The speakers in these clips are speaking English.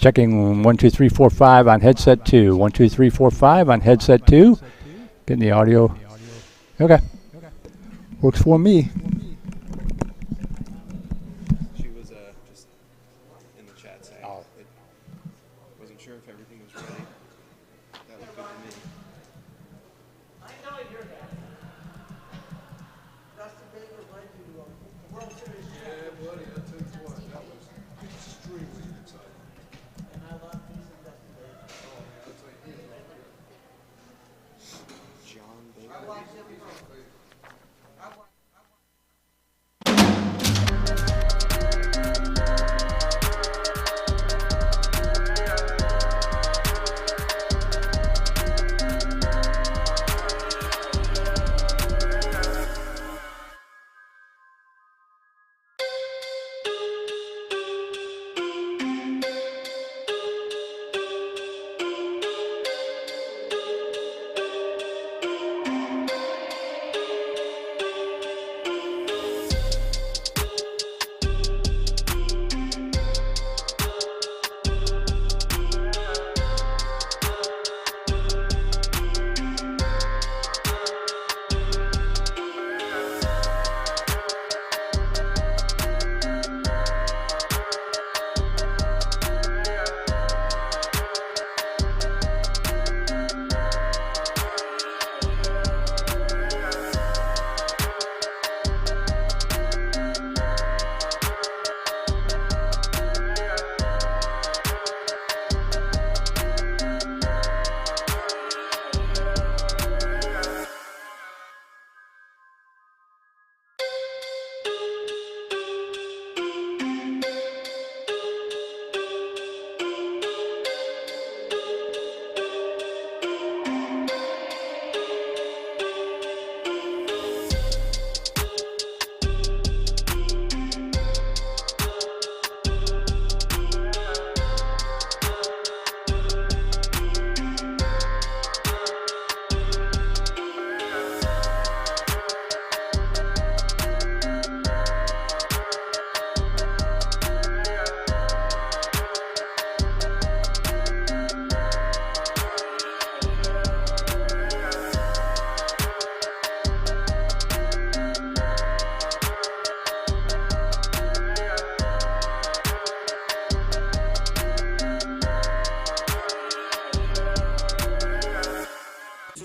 Checking 1, 2, 3, 4, 5 on headset 2. 1, 2, 3, 4, 5 on headset 2. Getting the audio. Okay. Works for me. She was just in the chat saying wasn't sure if everything was ready. That looked good to me. I know you're that. Dustin Baker led you to a World Series championship. Yeah, buddy, I'll tell you what, that was extremely exciting. And I love me some Dustin Baker. Oh, man, I'll tell you, he's right there. John Baker. I watched him He's from. my favorite.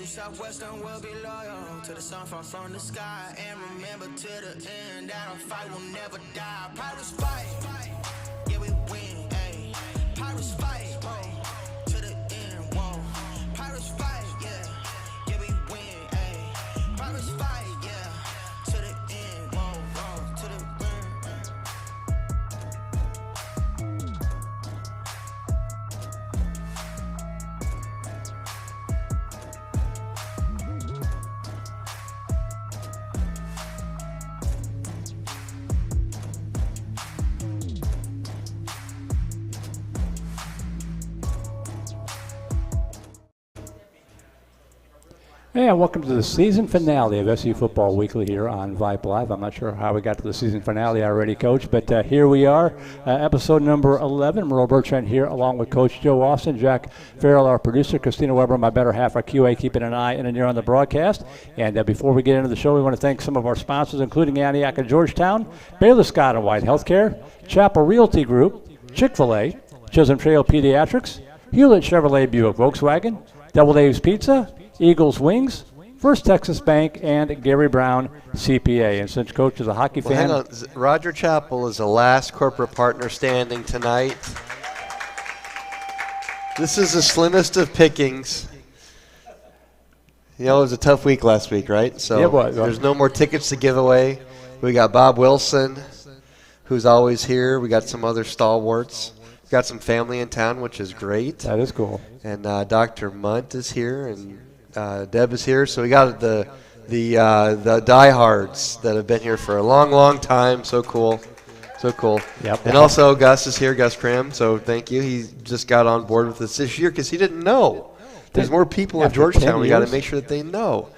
Southwestern will be loyal to the sun fall from the sky, and remember to the end that a fight will never die. Pirates fight, yeah we win. Ayy. Pirates fight, whoa, to the end. Whoa, Pirates fight, yeah we win. Ayy. Pirates fight, yeah, to the end. Whoa, whoa, to the end. Hey, and welcome to the season finale of SU Football Weekly here on Vype Live. I'm not sure how we got to the season finale already, Coach, but here we are, episode number 11. Merle Bertrand here, along with Coach Joe Austin, Jack Farrell, our producer, Christina Weber, my better half, our QA, keeping an eye and an ear on the broadcast. And before we get into the show, we want to thank some of our sponsors, including Antioch and Georgetown, Baylor Scott and White Healthcare, Chapel Realty Group, Chick-fil-A, Chisholm Trail Pediatrics, Hewlett Chevrolet Buick Volkswagen, Double Dave's Pizza, Eagles Wings, First Texas Bank, and Gary Brown CPA. And since Coach is a hockey fan. Hang on. Roger Chappell is the last corporate partner standing tonight. This is the slimmest of pickings. You know, it was a tough week last week, right? So yeah, there's no more tickets to give away. We got Bob Wilson, who's always here. We got some other stalwarts. We got some family in town, which is great. That is cool. And Dr. Munt is here, and Deb is here. So we got the diehards that have been here for a long, long time. So cool. So cool. Yep. And also Gus is here, Gus Prim. So thank you. He just got on board with us this year because he didn't know. There's more people in Georgetown. We got to make sure that they know.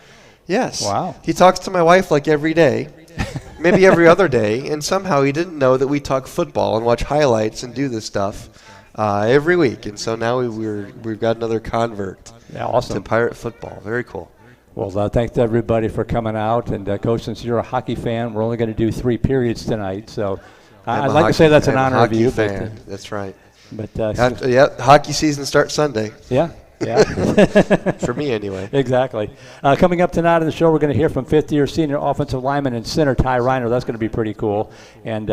Yes. Wow. He talks to my wife like every day, maybe every other day, and somehow he didn't know that we talk football and watch highlights and do this stuff every week. And so now we've got another convert Yeah, awesome. to Pirate football. Very cool. Well, thanks to everybody for coming out. And, Coach, since you're a hockey fan, we're only going to do 3 periods tonight. So I'd like to say that's an honor of you. Fan. That's right. But hockey season starts Sunday. Yeah. For me, anyway. Exactly. Coming up tonight on the show, we're going to hear from fifth-year senior offensive lineman and center Ty Reiner. That's going to be pretty cool. And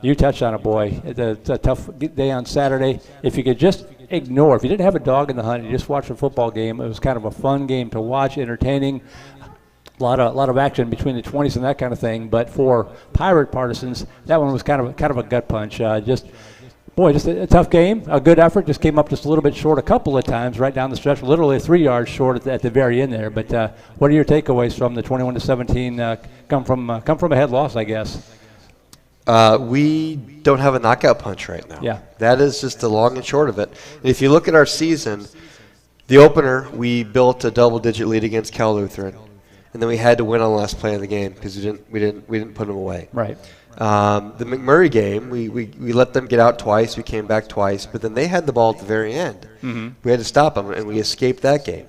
you touched on it, boy. It's a tough day on Saturday. If you could just ignore, if you didn't have a dog in the hunt, you just watched a football game, it was kind of a fun game to watch, entertaining. A lot of action between the 20s and that kind of thing. But for Pirate partisans, that one was kind of a gut punch. Just a tough game, a good effort. Just came up just a little bit short a couple of times right down the stretch, literally 3 yards short at the very end there. But what are your takeaways from the 21-17 come from a head loss, I guess? We don't have a knockout punch right now. Yeah. That is just the long and short of it. And if you look at our season, the opener, we built a double-digit lead against Cal Lutheran. And then we had to win on the last play of the game because we didn't put them away. Right. The McMurray game, we let them get out twice. We came back twice, but then they had the ball at the very end. Mm-hmm. We had to stop them, and we escaped that game.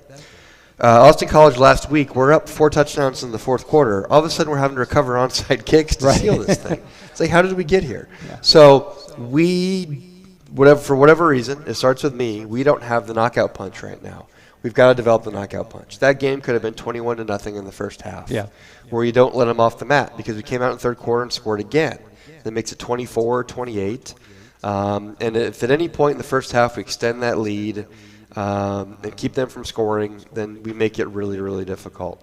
Austin College last week, we're up 4 touchdowns in the fourth quarter. All of a sudden, we're having to recover onside kicks to seal this thing. It's like, how did we get here? Yeah. So for whatever reason, it starts with me. We don't have the knockout punch right now. We've got to develop the knockout punch. That game could have been 21-0 in the first half, where you don't let them off the mat because we came out in the third quarter and scored again. That makes it 24-28. And if at any point in the first half we extend that lead and keep them from scoring, then we make it really, really difficult.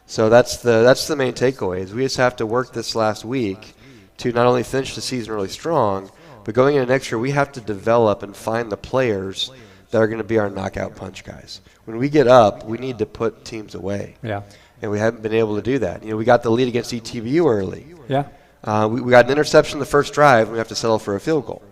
So that's the main takeaway is we just have to work this last week to not only finish the season really strong, but going into next year we have to develop and find the players that are going to be our knockout punch guys. When we get up, we need to put teams away. Yeah. And we haven't been able to do that. We got the lead against ETBU early. Yeah. We got an interception the first drive, and we have to settle for a field goal.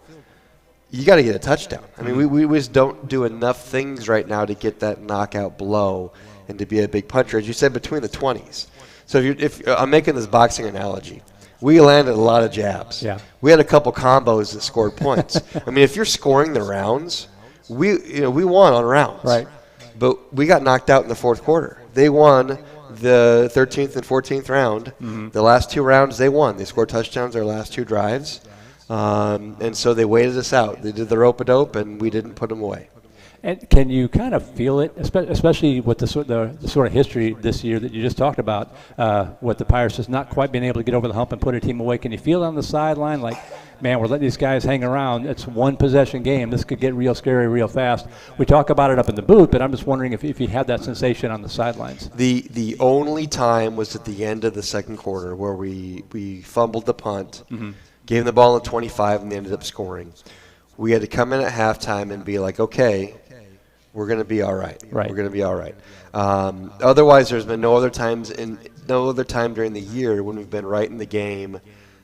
You got to get a touchdown. I mean, we just don't do enough things right now to get that knockout blow and to be a big puncher, as you said, between the 20s. So if I'm making this boxing analogy, we landed a lot of jabs. Yeah. We had a couple combos that scored points. I mean, if you're scoring the rounds, we won on rounds. Right. But we got knocked out in the fourth quarter. They won the 13th and 14th round. Mm-hmm. The last 2 rounds they won. They scored touchdowns their last 2 drives. And so they waited us out. They did the rope-a-dope, and we didn't put them away. And can you kind of feel it, especially with the sort of history this year that you just talked about, with the Pirates just not quite being able to get over the hump and put a team away? Can you feel it on the sideline like, man, we're letting these guys hang around. It's one possession game. This could get real scary real fast. We talk about it up in the booth, but I'm just wondering if you had that sensation on the sidelines. The only time was at the end of the second quarter where we fumbled the punt, gave them the ball at 25, and they ended up scoring. We had to come in at halftime and be like, okay, we're going to be all right. Right. We're going to be all right. Otherwise, there's been no other time during the year when we've been right in the game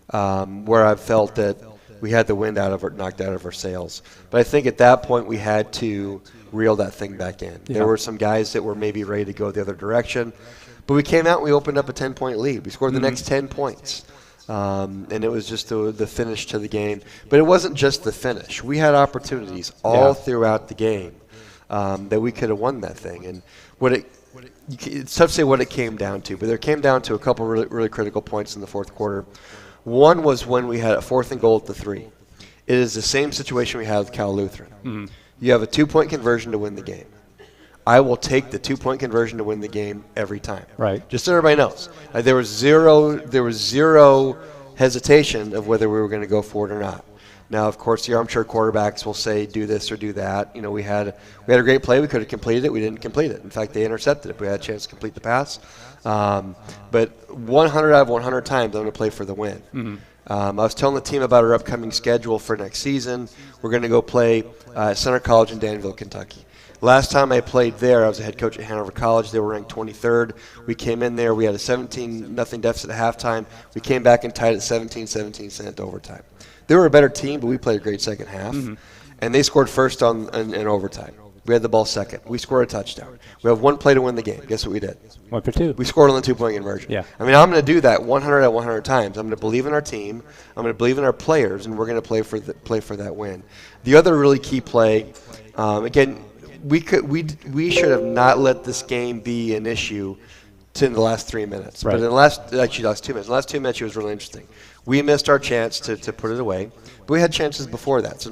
where I've felt that we had the wind knocked out of our sails. But I think at that point we had to reel that thing back in. Yeah. There were some guys that were maybe ready to go the other direction. But we came out and we opened up a 10-point lead. We scored the next 10 points. And it was just the finish to the game. But it wasn't just the finish. We had opportunities all throughout the game that we could have won that thing. And it's tough to say what it came down to, but there came down to a couple really, really critical points in the fourth quarter. One was when we had a 4th and goal at the 3. It is the same situation we had with Cal Lutheran. Mm-hmm. You have a 2-point conversion to win the game. I will take the 2-point conversion to win the game every time. Right. Just so everybody knows. There was zero hesitation of whether we were going to go for it or not. Now, of course, the armchair quarterbacks will say do this or do that. We had a great play. We could have completed it. We didn't complete it. In fact, they intercepted it. We had a chance to complete the pass. But 100 out of 100 times, I'm going to play for the win. Mm-hmm. I was telling the team about our upcoming schedule for next season. We're going to go play at Center College in Danville, Kentucky. Last time I played there, I was a head coach at Hanover College. They were ranked 23rd. We came in there. We had a 17-0 deficit at halftime. We came back and tied at 17-17, sent it to overtime. They were a better team, but we played a great second half. Mm-hmm. And they scored first in overtime. We had the ball second. We scored a touchdown. We have one play to win the game. Guess what we did? 1 for 2. We scored on the 2-point conversion. Yeah. I mean, I'm going to do that 100 out 100 times. I'm going to believe in our team. I'm going to believe in our players, and we're going to play for that win. The other really key play, again, we should have not let this game be an issue in the last 3 minutes. Right. But in the last 2 minutes. In the last 2 minutes, it was really interesting. We missed our chance to put it away, but we had chances before that. So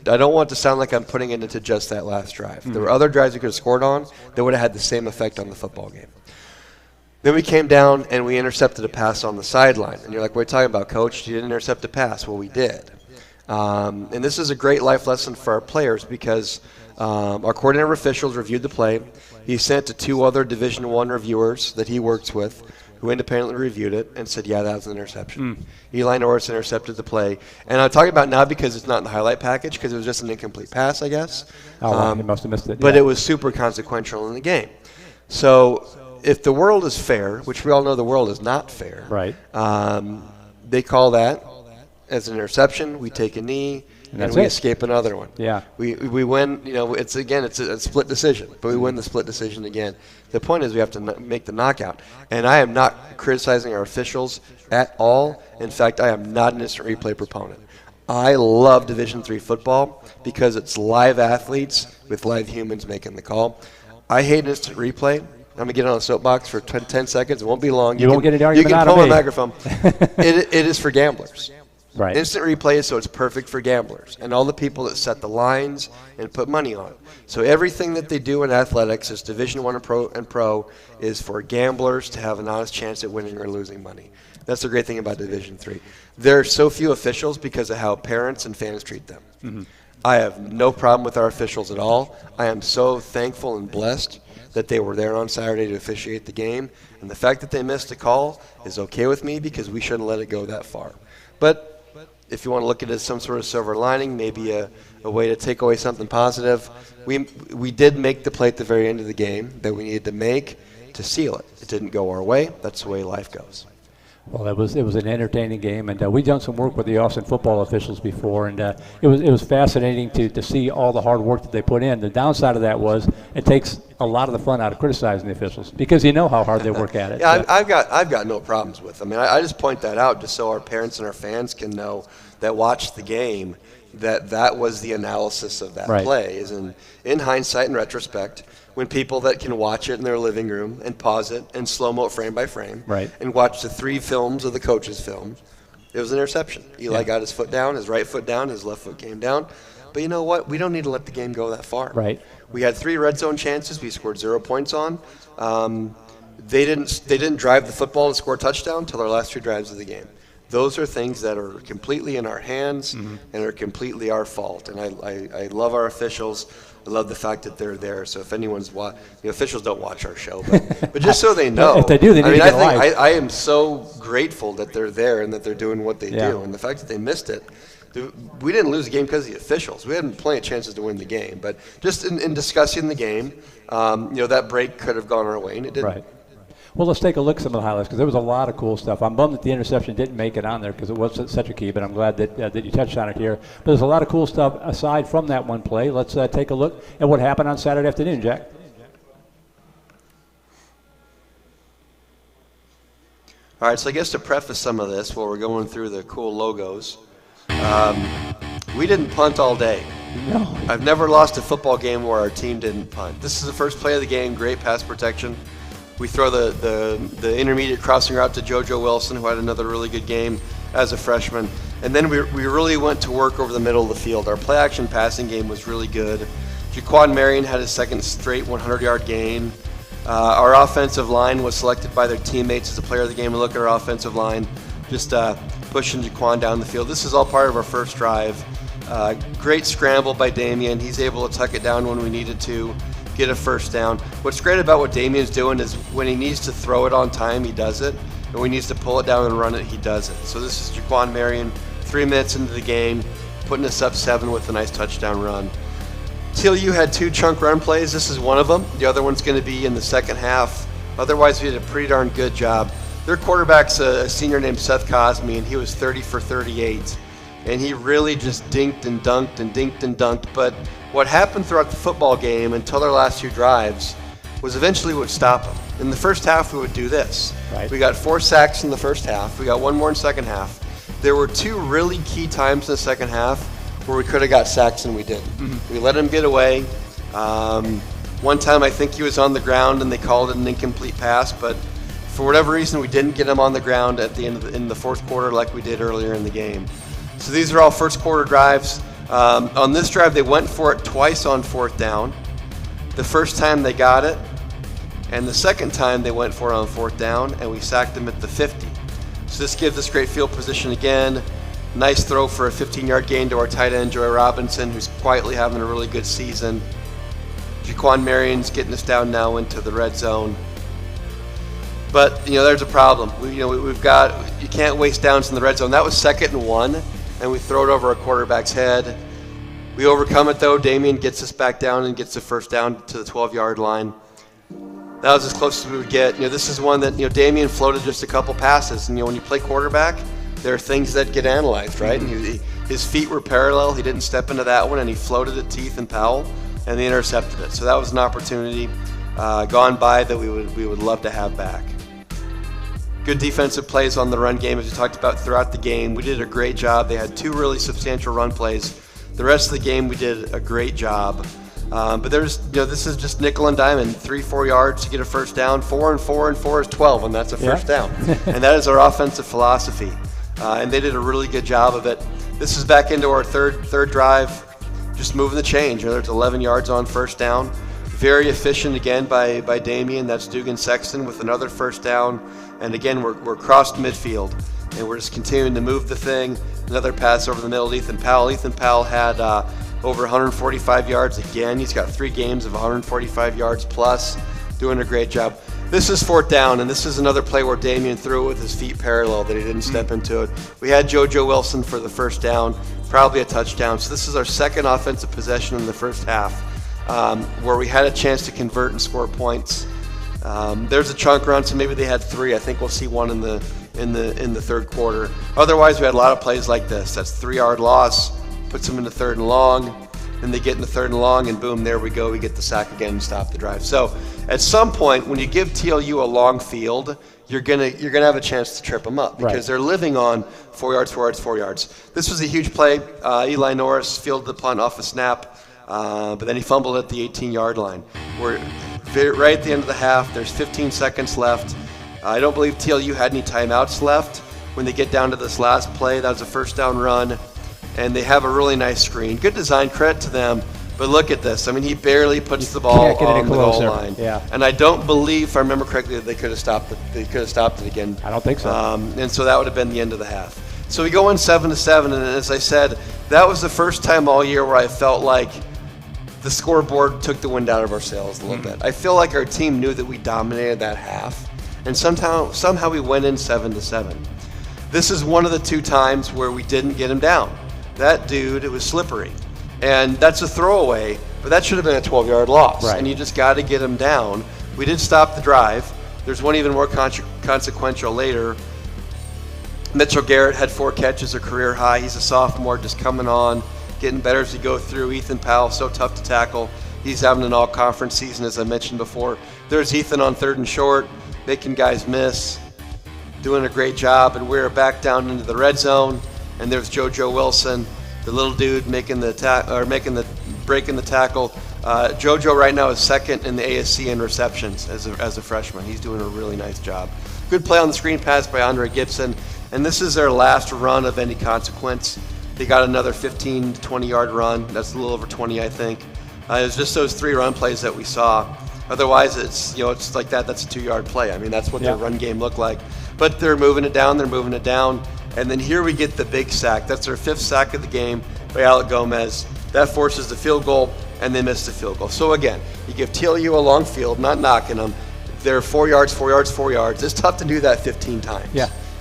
I don't want to sound like I'm putting it into just that last drive. There were other drives we could have scored on that would have had the same effect on the football game. Then we came down and we intercepted a pass on the sideline. And you're like, what are you talking about, Coach? You didn't intercept a pass. Well, we did. And this is a great life lesson for our players because our coordinator officials reviewed the play. He sent to 2 other Division I reviewers that he works with who independently reviewed it and said, yeah, that was an interception. Eli Norris intercepted the play. And I'm talking about not because it's not in the highlight package, because it was just an incomplete pass, I guess. Oh, he must have missed it. But yeah. it was super consequential in the game. So if the world is fair, which we all know the world is not fair, Right. They call that as an interception. We take a knee, and we escape another one. Yeah. We win. It's a split decision, but we win the split decision again. The point is we have to make the knockout. And I am not criticizing our officials at all. In fact, I am not an instant replay proponent. I love Division III football because it's live athletes with live humans making the call. I hate instant replay. I'm going to get on a soapbox for 10 seconds. It won't be long. You won't get an argument You out can of pull me. a microphone. It is for gamblers. Right. Instant replay is so it's perfect for gamblers and all the people that set the lines and put money on it. So everything that they do in athletics is Division I and pro is for gamblers to have an honest chance at winning or losing money. That's the great thing about Division III. There are so few officials because of how parents and fans treat them. Mm-hmm. I have no problem with our officials at all. I am so thankful and blessed that they were there on Saturday to officiate the game. And the fact that they missed a call is okay with me because we shouldn't let it go that far. But if you want to look at it as some sort of silver lining, maybe a way to take away something positive, we did make the play at the very end of the game that we needed to make to seal it. It didn't go our way. That's the way life goes. Well, it was an entertaining game, and we've done some work with the Austin football officials before, and it was fascinating to see all the hard work that they put in. The downside of that was it takes a lot of the fun out of criticizing the officials because you know how hard they work at it. Yeah, I've got no problems with them. I mean, I just point that out just so our parents and our fans can know that watch the game that was the analysis of that play. Is in hindsight and retrospect, when people that can watch it in their living room and pause it and slow-mo it frame by frame and watch the 3 films of the coach's film, it was an interception. Eli got his foot down, his right foot down, his left foot came down. But you know what? We don't need to let the game go that far. Right. We had 3 red zone chances. We scored 0 points on. They didn't drive the football to score a touchdown until our last 2 drives of the game. Those are things that are completely in our hands and are completely our fault. And I love our officials. I love the fact that they're there. So if anyone's the officials don't watch our show, but just so they know. If they do, they need to get I am so grateful that they're there and that they're doing what they do. And the fact that they missed it, we didn't lose the game because of the officials. We had plenty of chances to win the game. But just in discussing the game, that break could have gone our way, and it didn't. Right. Well, let's take a look at some of the highlights because there was a lot of cool stuff. I'm bummed that the interception didn't make it on there because it was such a key, but I'm glad that you touched on it here. But there's a lot of cool stuff aside from that one play. Let's take a look at what happened on Saturday afternoon, Jack. All right, so I guess to preface some of this while we're going through the cool logos, we didn't punt all day. No. I've never lost a football game where our team didn't punt. This is the first play of the game, great pass protection. We throw the intermediate crossing route to JoJo Wilson, who had another really good game as a freshman. And then we really went to work over the middle of the field. Our play-action passing game was really good. Jaquan Marion had his second straight 100-yard game. Our offensive line was selected by their teammates as a player of the game. We look at our offensive line, just pushing Jaquan down the field. This is all part of our first drive. Great scramble by Damian. He's able to tuck it down when we needed to, get a first down. What's great about what Damian's doing is when he needs to throw it on time, he does it. And when he needs to pull it down and run it, he does it. So this is Jaquan Marion, 3 minutes into the game, putting us up 7 with a nice touchdown run. TLU had 2 chunk run plays. This is one of them. The other one's going to be in the second half. Otherwise, we did a pretty darn good job. Their quarterback's a senior named Seth Cosme, and he was 30 for 38. and he really just dinked and dunked and dinked and dunked. But what happened throughout the football game until their last 2 drives was eventually would stop them. In the first half, we would do this. Right. We got 4 sacks in the first half. We got 1 more in the second half. There were 2 really key times in the second half where we could have got sacks and we didn't. We let him get away. One time I think he was on the ground and they called it an incomplete pass, but for whatever reason we didn't get him on the ground at the end of in the fourth quarter like we did earlier in the game. So these are all first quarter drives. On this drive they went for it twice on 4th down. The first time they got it, and the second time they went for it on 4th down, and we sacked them at the 50. So this gives us great field position again. Nice throw for a 15-yard gain to our tight end, Joey Robinson, who's quietly having a really good season. Jaquan Marion's getting us down now into the red zone. But, there's a problem. We've got, you can't waste downs in the red zone. That was 2nd and 1, and we throw it over a quarterback's head. We overcome it, though. Damian gets us back down and gets the first down to the 12-yard line. That was as close as we would get. This is one that, Damian floated just a couple passes. And, when you play quarterback, there are things that get analyzed, right? And his feet were parallel. He didn't step into that one, and he floated it to Ethan Powell, and they intercepted it. So that was an opportunity gone by that we would love to have back. Good defensive plays on the run game, as we talked about throughout the game. We did a great job. They had 2 really substantial run plays. The rest of the game, we did a great job. But this is just nickel and diamond, 3-4 yards to get a first down. 4 and 4 and 4 is 12, and that's a first down. And that is our offensive philosophy. And they did a really good job of it. This is back into our third drive, just moving the change. There's 11 yards on first down. Very efficient again by Damian. That's Dugan Sexton with another first down. And again, we're crossed midfield, and we're just continuing to move the thing. Another pass over the middle to Ethan Powell. Ethan Powell had over 145 yards again. He's got 3 games of 145 yards plus, doing a great job. This is 4th down, and this is another play where Damian threw it with his feet parallel that he didn't step into it. We had JoJo Wilson for the first down, probably a touchdown. So this is our second offensive possession in the first half, where we had a chance to convert and score points. There's a chunk run, so maybe they had 3. I think we'll see 1 in the third quarter. Otherwise, we had a lot of plays like this. That's 3-yard loss, puts them into 3rd and long, and they get in the 3rd and long, and boom, there we go. We get the sack again and stop the drive. So at some point, when you give TLU a long field, you're gonna have a chance to trip them up because they're living on 4 yards, 4 yards, 4 yards. This was a huge play. Eli Norris fielded the punt off a snap, but then he fumbled at the 18-yard line. We're right at the end of the half. There's 15 seconds left. I don't believe TLU had any timeouts left. When they get down to this last play, that was a first down run, and they have a really nice screen. Good design, credit to them. But look at this. I mean, he barely puts the ball on the goal line. Yeah. And I don't believe, if I remember correctly, that they could have stopped it. They could have stopped it again. I don't think so. And so that would have been the end of the half. So we go in 7-7, and as I said, that was the first time all year where I felt like the scoreboard took the wind out of our sails a little bit. I feel like our team knew that we dominated that half, and somehow we went in 7-7. This is one of the 2 times where we didn't get him down. That dude, it was slippery. And that's a throwaway, but that should have been a 12-yard loss. Right. And you just got to get him down. We did stop the drive. There's one even more consequential later. Mitchell Garrett had 4 catches, a career high. He's a sophomore, just coming on, getting better as we go through. Ethan Powell, so tough to tackle. He's having an all-conference season, as I mentioned before. There's Ethan on 3rd and short, making guys miss, doing a great job. And we're back down into the red zone. And there's JoJo Wilson, the little dude breaking the tackle. JoJo right now is 2nd in the ASC in receptions as a freshman. He's doing a really nice job. Good play on the screen pass by Andre Gibson. And this is their last run of any consequence. They got another 15 to 20-yard run. That's a little over 20, I think. It was just those 3 run plays that we saw. Otherwise, it's like that. That's a 2-yard play. I mean, that's what their run game looked like. But they're moving it down. And then here we get the big sack. That's their 5th sack of the game by Alec Gomez. That forces the field goal, and they missed the field goal. So again, you give TLU a long field, not knocking them. They're 4 yards, 4 yards, 4 yards. It's tough to do that 15 times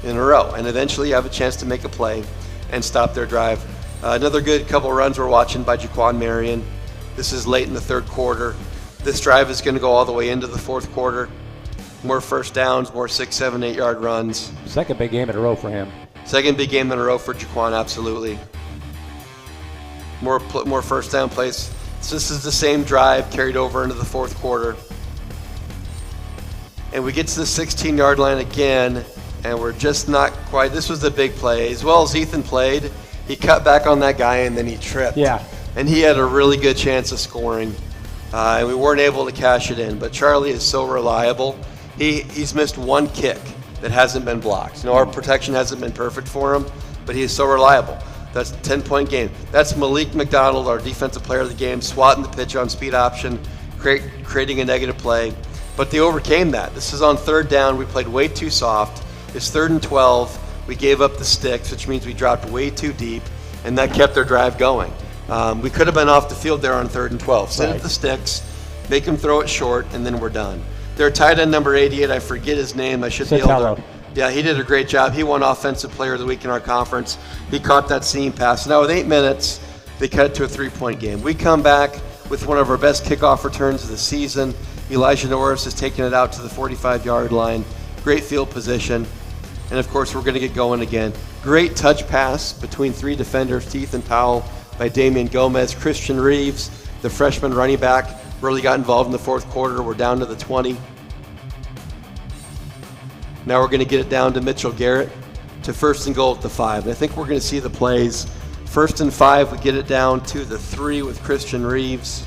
in a row. And eventually you have a chance to make a play and stop their drive. Another good couple runs we're watching by Jaquan Marion. This is late in the 3rd quarter. This drive is going to go all the way into the 4th quarter. More first downs, more 6, 7, 8 yard runs. Second big game in a row for him. Second big game in a row for Jaquan, absolutely. more first down plays. So this is the same drive carried over into the fourth quarter. And we get to the 16-yard line again, and we're just not quite. This was the big play. As well as Ethan played, he cut back on that guy, and then he tripped. Yeah. And he had a really good chance of scoring, and we weren't able to cash it in. But Charlie is so reliable. He's missed one kick that hasn't been blocked. Our protection hasn't been perfect for him, but he is so reliable. That's a 10-point game. That's Malik McDonald, our defensive player of the game, swatting the pitch on speed option, creating a negative play. But they overcame that. This is on third down. We played way too soft. It's 3rd and 12. We gave up the sticks, which means we dropped way too deep, and that kept their drive going. We could have been off the field there on 3rd and 12. Set up the sticks, make them throw it short, and then we're done. Their tight end number 88, I forget his name. I should be able to. Yeah, he did a great job. He won Offensive Player of the Week in our conference. He caught that seam pass. Now with 8 minutes, they cut it to a 3-point game. We come back with one of our best kickoff returns of the season. Elijah Norris has taken it out to the 45-yard line. Great field position. And, of course, we're going to get going again. Great touch pass between 3 defenders, to Ethan Powell by Damian Gomez. Christian Reeves, the freshman running back, really got involved in the fourth quarter. We're down to the 20. Now we're going to get it down to Mitchell Garrett to 1st and goal at the 5. And I think we're going to see the plays. 1st and 5, we get it down to the 3 with Christian Reeves.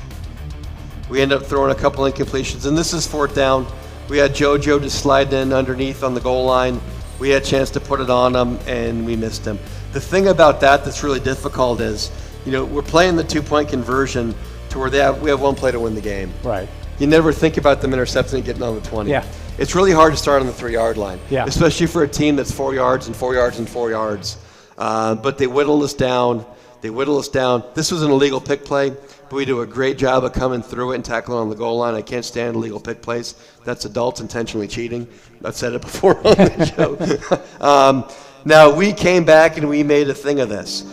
We end up throwing a couple incompletions. And this is 4th down. We had JoJo just slide in underneath on the goal line. We had a chance to put it on him, and we missed him. The thing about that that's really difficult is, we're playing the 2-point conversion to where we have one play to win the game. Right. You never think about them intercepting and getting on the 20. Yeah. It's really hard to start on the 3-yard line, yeah, especially for a team that's 4 yards and 4 yards and 4 yards. But they whittle us down. This was an illegal pick play, but we do a great job of coming through it and tackling on the goal line. I can't stand illegal pick plays. That's adults intentionally cheating. I've said it before on the show. Now, we came back and we made a thing of this.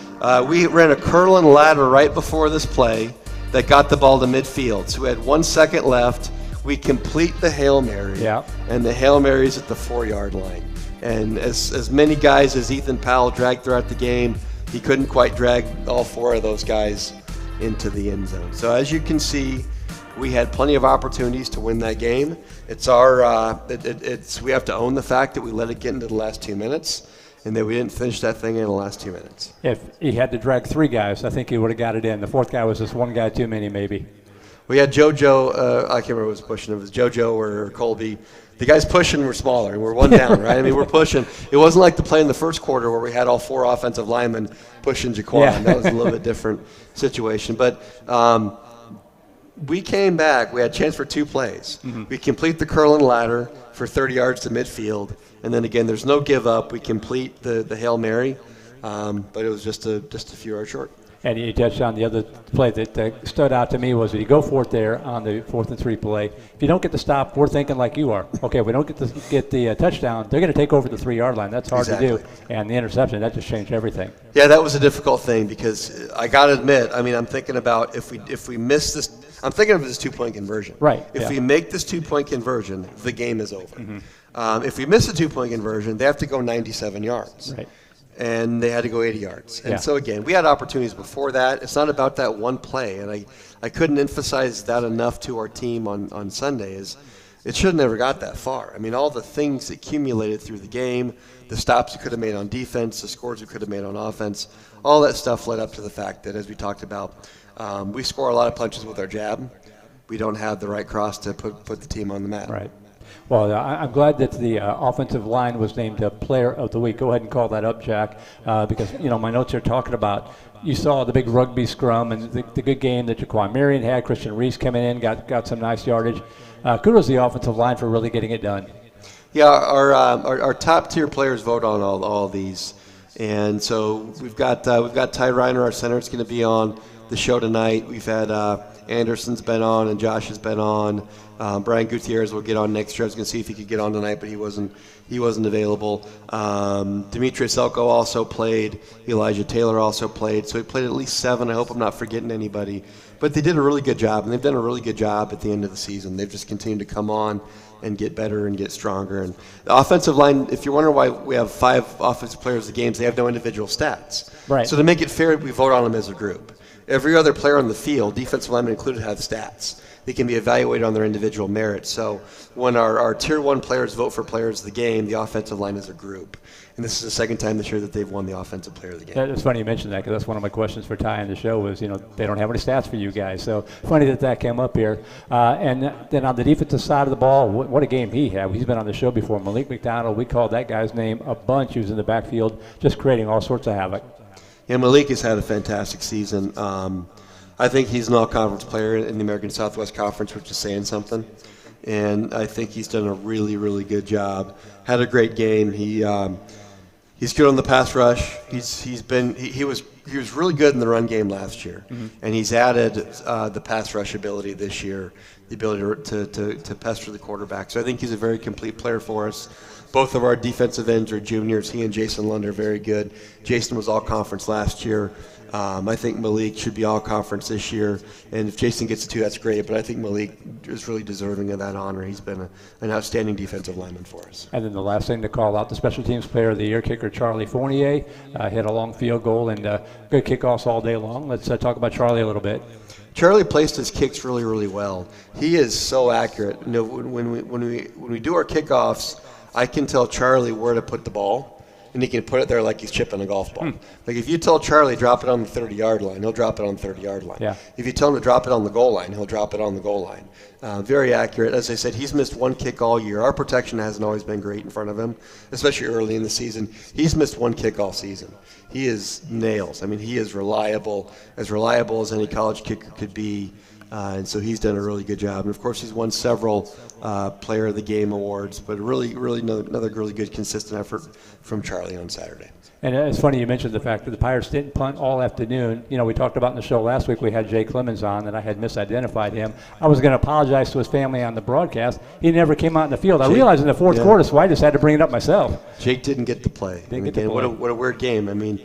We ran a curl and ladder right before this play that got the ball to midfield. So we had 1 second left. We complete the Hail Mary, and the Hail Mary's at the 4-yard line. And as many guys as Ethan Powell dragged throughout the game, he couldn't quite drag all 4 of those guys into the end zone. So as you can see, we had plenty of opportunities to win that game. It's we have to own the fact that we let it get into the last 2 minutes, and that we didn't finish that thing in the last 2 minutes. If he had to drag 3 guys, I think he would have got it in. The 4th guy was just 1 guy too many, maybe. We had JoJo, I can't remember who was pushing. It was JoJo or Colby. The guys pushing were smaller, and we're 1 down, right? I mean, we're pushing. It wasn't like the play in the first quarter where we had all 4 offensive linemen pushing Jaquan. Yeah. That was a little bit different situation. But we came back. We had a chance for 2 plays. Mm-hmm. We complete the curl and ladder for 30 yards to midfield. And then, again, there's no give up. We complete the Hail Mary, but it was just a few yards short. And you touched on the other play that stood out to me was that you go for it there on the 4th and 3 play. If you don't get the stop, we're thinking like you are. Okay, we don't get the touchdown. They're going to take over the 3-yard line. That's hard to do. And the interception, that just changed everything. Yeah, that was a difficult thing because I got to admit, I mean, I'm thinking about if we miss this. I'm thinking of this 2-point conversion. Right. If we make this 2-point conversion, the game is over. Mm-hmm. If we miss a 2-point conversion, they have to go 97 yards. Right. And they had to go 80 yards. And so, again, we had opportunities before that. It's not about that one play. And I couldn't emphasize that enough to our team on Sunday is it should have never got that far. I mean, all the things accumulated through the game, the stops we could have made on defense, the scores we could have made on offense, all that stuff led up to the fact that, as we talked about, we score a lot of punches with our jab. We don't have the right cross to put the team on the mat. Right. Well, I'm glad that the offensive line was named Player of the Week. Go ahead and call that up, Jack, because, my notes are talking about you saw the big rugby scrum and the good game that Jaquan Marion had. Christian Reese coming in, got some nice yardage. Kudos to the offensive line for really getting it done. Yeah, our top-tier players vote on all these. And so we've got Ty Reiner, our center, is going to be on the show tonight. We've had Anderson's been on and Josh has been on. Brian Gutierrez will get on next year. I was going to see if he could get on tonight, but he wasn't available. Demetrius Elko also played. Elijah Taylor also played. So he played at least 7. I hope I'm not forgetting anybody. But they did a really good job, and they've done a really good job at the end of the season. They've just continued to come on and get better and get stronger. And the offensive line, if you're wondering why we have 5 offensive players of the games, they have no individual stats. Right. So to make it fair, we vote on them as a group. every other player on the field, defensive linemen included, have stats. They can be evaluated on their individual merits. So when our Tier 1 players vote for players of the game, the offensive line is a group. And this is the second time this year that they've won the offensive player of the game. It's funny you mentioned that because that's one of my questions for Ty in the show was, they don't have any stats for you guys. So funny that came up here. And then on the defensive side of the ball, what a game he had. He's been on the show before. Malik McDonald, we called that guy's name a bunch. He was in the backfield just creating all sorts of havoc. Yeah, Malik has had a fantastic season. I think he's an all-conference player in the American Southwest Conference, which is saying something. And I think he's done a really, really good job. Had a great game. He's good on the pass rush. He was really good in the run game last year, and he's added the pass rush ability this year, the ability to pester the quarterback. So I think he's a very complete player for us. Both of our defensive ends are juniors. He and Jason Lund are very good. Jason was all-conference last year. I think Malik should be all-conference this year, and if Jason gets it too, that's great. But I think Malik is really deserving of that honor. He's been an outstanding defensive lineman for us. And then the last thing to call out, the special teams player of the year, kicker Charlie Fournier, hit a long field goal and good kickoffs all day long. Let's talk about Charlie a little bit. Charlie placed his kicks really, really well. He is so accurate. When we do our kickoffs, I can tell Charlie where to put the ball, and he can put it there like he's chipping a golf ball. Like if you tell Charlie drop it on the 30-yard line, he'll drop it on the 30-yard line. Yeah. If you tell him to drop it on the goal line, he'll drop it on the goal line. Very accurate. As I said, he's missed one kick all year. Our protection hasn't always been great in front of him, especially early in the season. He's missed one kick all season. He is nails. I mean, he is reliable as any college kicker could be. And so he's done a really good job. And, of course, he's won several Player of the Game awards, but really another really good, consistent effort from Charlie on Saturday. And it's funny you mentioned the fact that the Pirates didn't punt all afternoon. We talked about in the show last week, we had Jay Clemens on, and I had misidentified him. I was going to apologize to his family on the broadcast. He never came out in the field. I realized in the fourth quarter, so I just had to bring it up myself. Jake didn't get to play. What a weird game. I mean,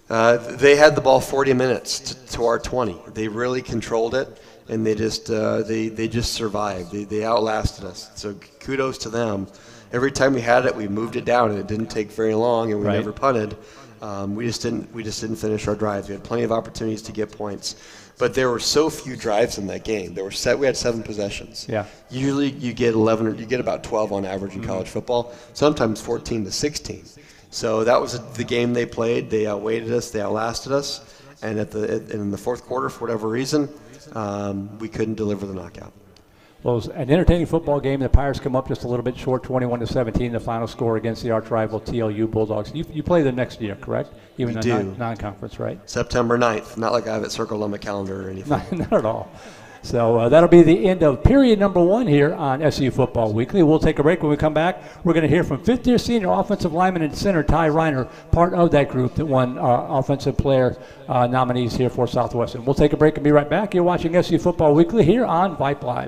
they had the ball 40 minutes to our 20. They really controlled it. And they just survived. They outlasted us. So kudos to them. Every time we had it, we moved it down, and it didn't take very long, and we never punted. We just didn't finish our drives. We had plenty of opportunities to get points, but there were so few drives in that game. We had 7 possessions. Yeah. Usually you get 11 or you get about 12 on average in college football. Sometimes 14 to 16. So that was the game they played. They outweighed us. They outlasted us. And in the fourth quarter, for whatever reason, we couldn't deliver the knockout. Well, it was an entertaining football game. The Pirates come up just a little bit short, 21-17, the final score against the arch rival TLU Bulldogs. You play them next year, correct? Even we do. Non-conference, right? September 9th. Not like I have it circled on my calendar or anything. Not at all. So that'll be the end of period number 1 here on SU Football Weekly. We'll take a break. When we come back, we're going to hear from fifth-year senior offensive lineman and center Ty Reiner, part of that group that won offensive player nominees here for Southwestern. We'll take a break and be right back. You're watching SU Football Weekly here on Vype Live.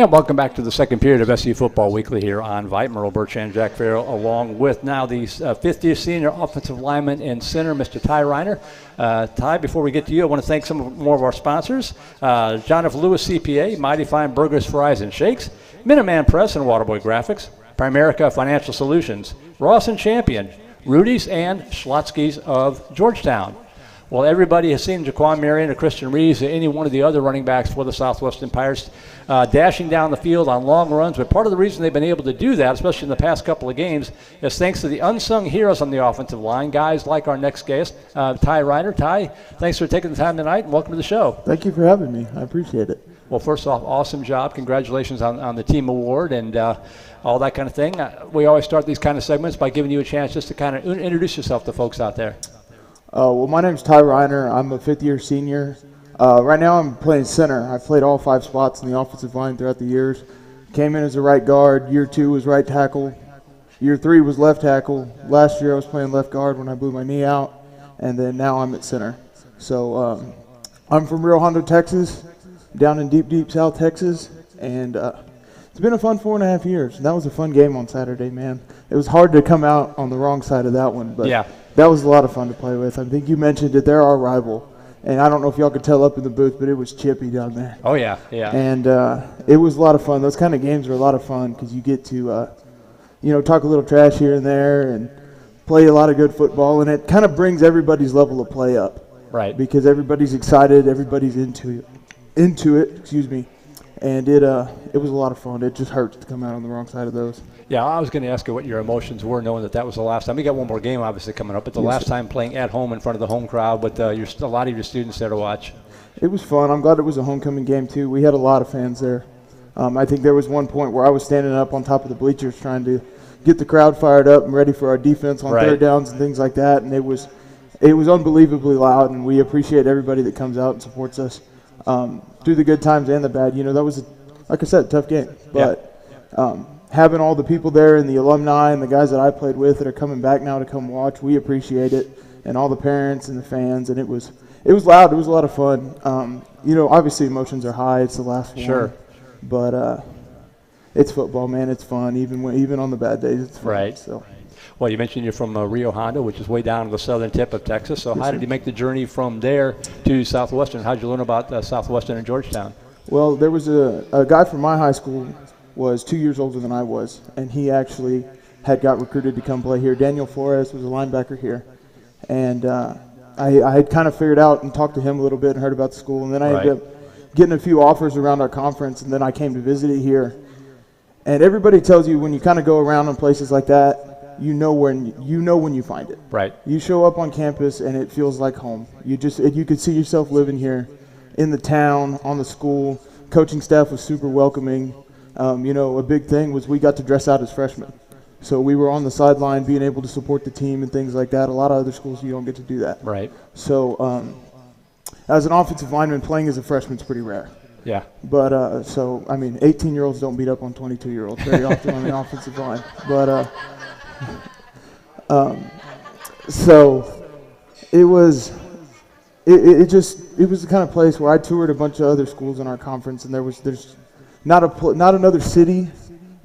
And welcome back to the second period of SU Football Weekly here on Vype. Merle Bertrand, Jack Farrell, along with now the fifth-year senior offensive lineman and center, Mr. Ty Reiner. Ty, before we get to you, I want to thank more of our sponsors. John F. Lewis CPA, Mighty Fine Burgers, Fries, and Shakes, Minuteman Press and Waterboy Graphics, Primerica Financial Solutions, Ross and Champion, Rudy's, and Schlotsky's of Georgetown. Well, everybody has seen Jaquan Marion or Christian Reeves or any one of the other running backs for the Southwestern Pirates dashing down the field on long runs. But part of the reason they've been able to do that, especially in the past couple of games, is thanks to the unsung heroes on the offensive line, guys like our next guest, Ty Reiner. Ty, thanks for taking the time tonight, and welcome to the show. Thank you for having me. I appreciate it. Well, first off, awesome job. Congratulations on the team award and all that kind of thing. We always start these kind of segments by giving you a chance just to kind of introduce yourself to folks out there. Well, my name's Ty Reiner. I'm a fifth-year senior. Right now I'm playing center. I've played all 5 spots in the offensive line throughout the years. Came in as a right guard. Year 2 was right tackle. Year 3 was left tackle. Last year I was playing left guard when I blew my knee out. And then now I'm at center. So I'm from Rio Hondo, Texas, down in deep South Texas. And it's been a fun 4.5 years. That was a fun game on Saturday, man. It was hard to come out on the wrong side of that one. But yeah. That was a lot of fun to play with. I think you mentioned it. They're our rival. And I don't know if y'all could tell up in the booth, but it was chippy down there. Oh, yeah, yeah. And it was a lot of fun. Those kind of games are a lot of fun because you get to, talk a little trash here and there and play a lot of good football. And it kind of brings everybody's level of play up. Right. Because everybody's excited. Everybody's into it. And it was a lot of fun. It just hurts to come out on the wrong side of those. Yeah, I was going to ask you what your emotions were, knowing that was the last time. We got one more game, obviously, coming up, but the last time playing at home in front of the home crowd with a lot of your students there to watch. It was fun. I'm glad it was a homecoming game, too. We had a lot of fans there. I think there was one point where I was standing up on top of the bleachers trying to get the crowd fired up and ready for our defense on third downs and things like that, and it was unbelievably loud, and we appreciate everybody that comes out and supports us through the good times and the bad. That was, like I said, a tough game. But having all the people there and the alumni and the guys that I played with that are coming back now to come watch, we appreciate it, and all the parents and the fans, and it was loud. It was a lot of fun. Obviously emotions are high. It's the last one. Sure. But it's football, man. It's fun. Even on the bad days, it's fun. Right. So. Well, you mentioned you're from Rio Hondo, which is way down on the southern tip of Texas. So how did you make the journey from there to Southwestern? How did you learn about Southwestern and Georgetown? Well, there was a guy from my high school was 2 years older than I was, and he actually had got recruited to come play here. Daniel Flores was a linebacker here. And I had kind of figured out and talked to him a little bit and heard about the school, and then I ended up getting a few offers around our conference, and then I came to visit it here. And everybody tells you when you kind of go around in places like that, you know when you find it. Right. You show up on campus, and it feels like home. You could see yourself living here in the town, on the school. Coaching staff was super welcoming. A big thing was we got to dress out as freshmen. So we were on the sideline being able to support the team and things like that. A lot of other schools, you don't get to do that. Right. So as an offensive lineman, playing as a freshman is pretty rare. Yeah. But, 18-year-olds don't beat up on 22-year-olds very often on the offensive line. But, so it was the kind of place where I toured a bunch of other schools in our conference, and there's not another city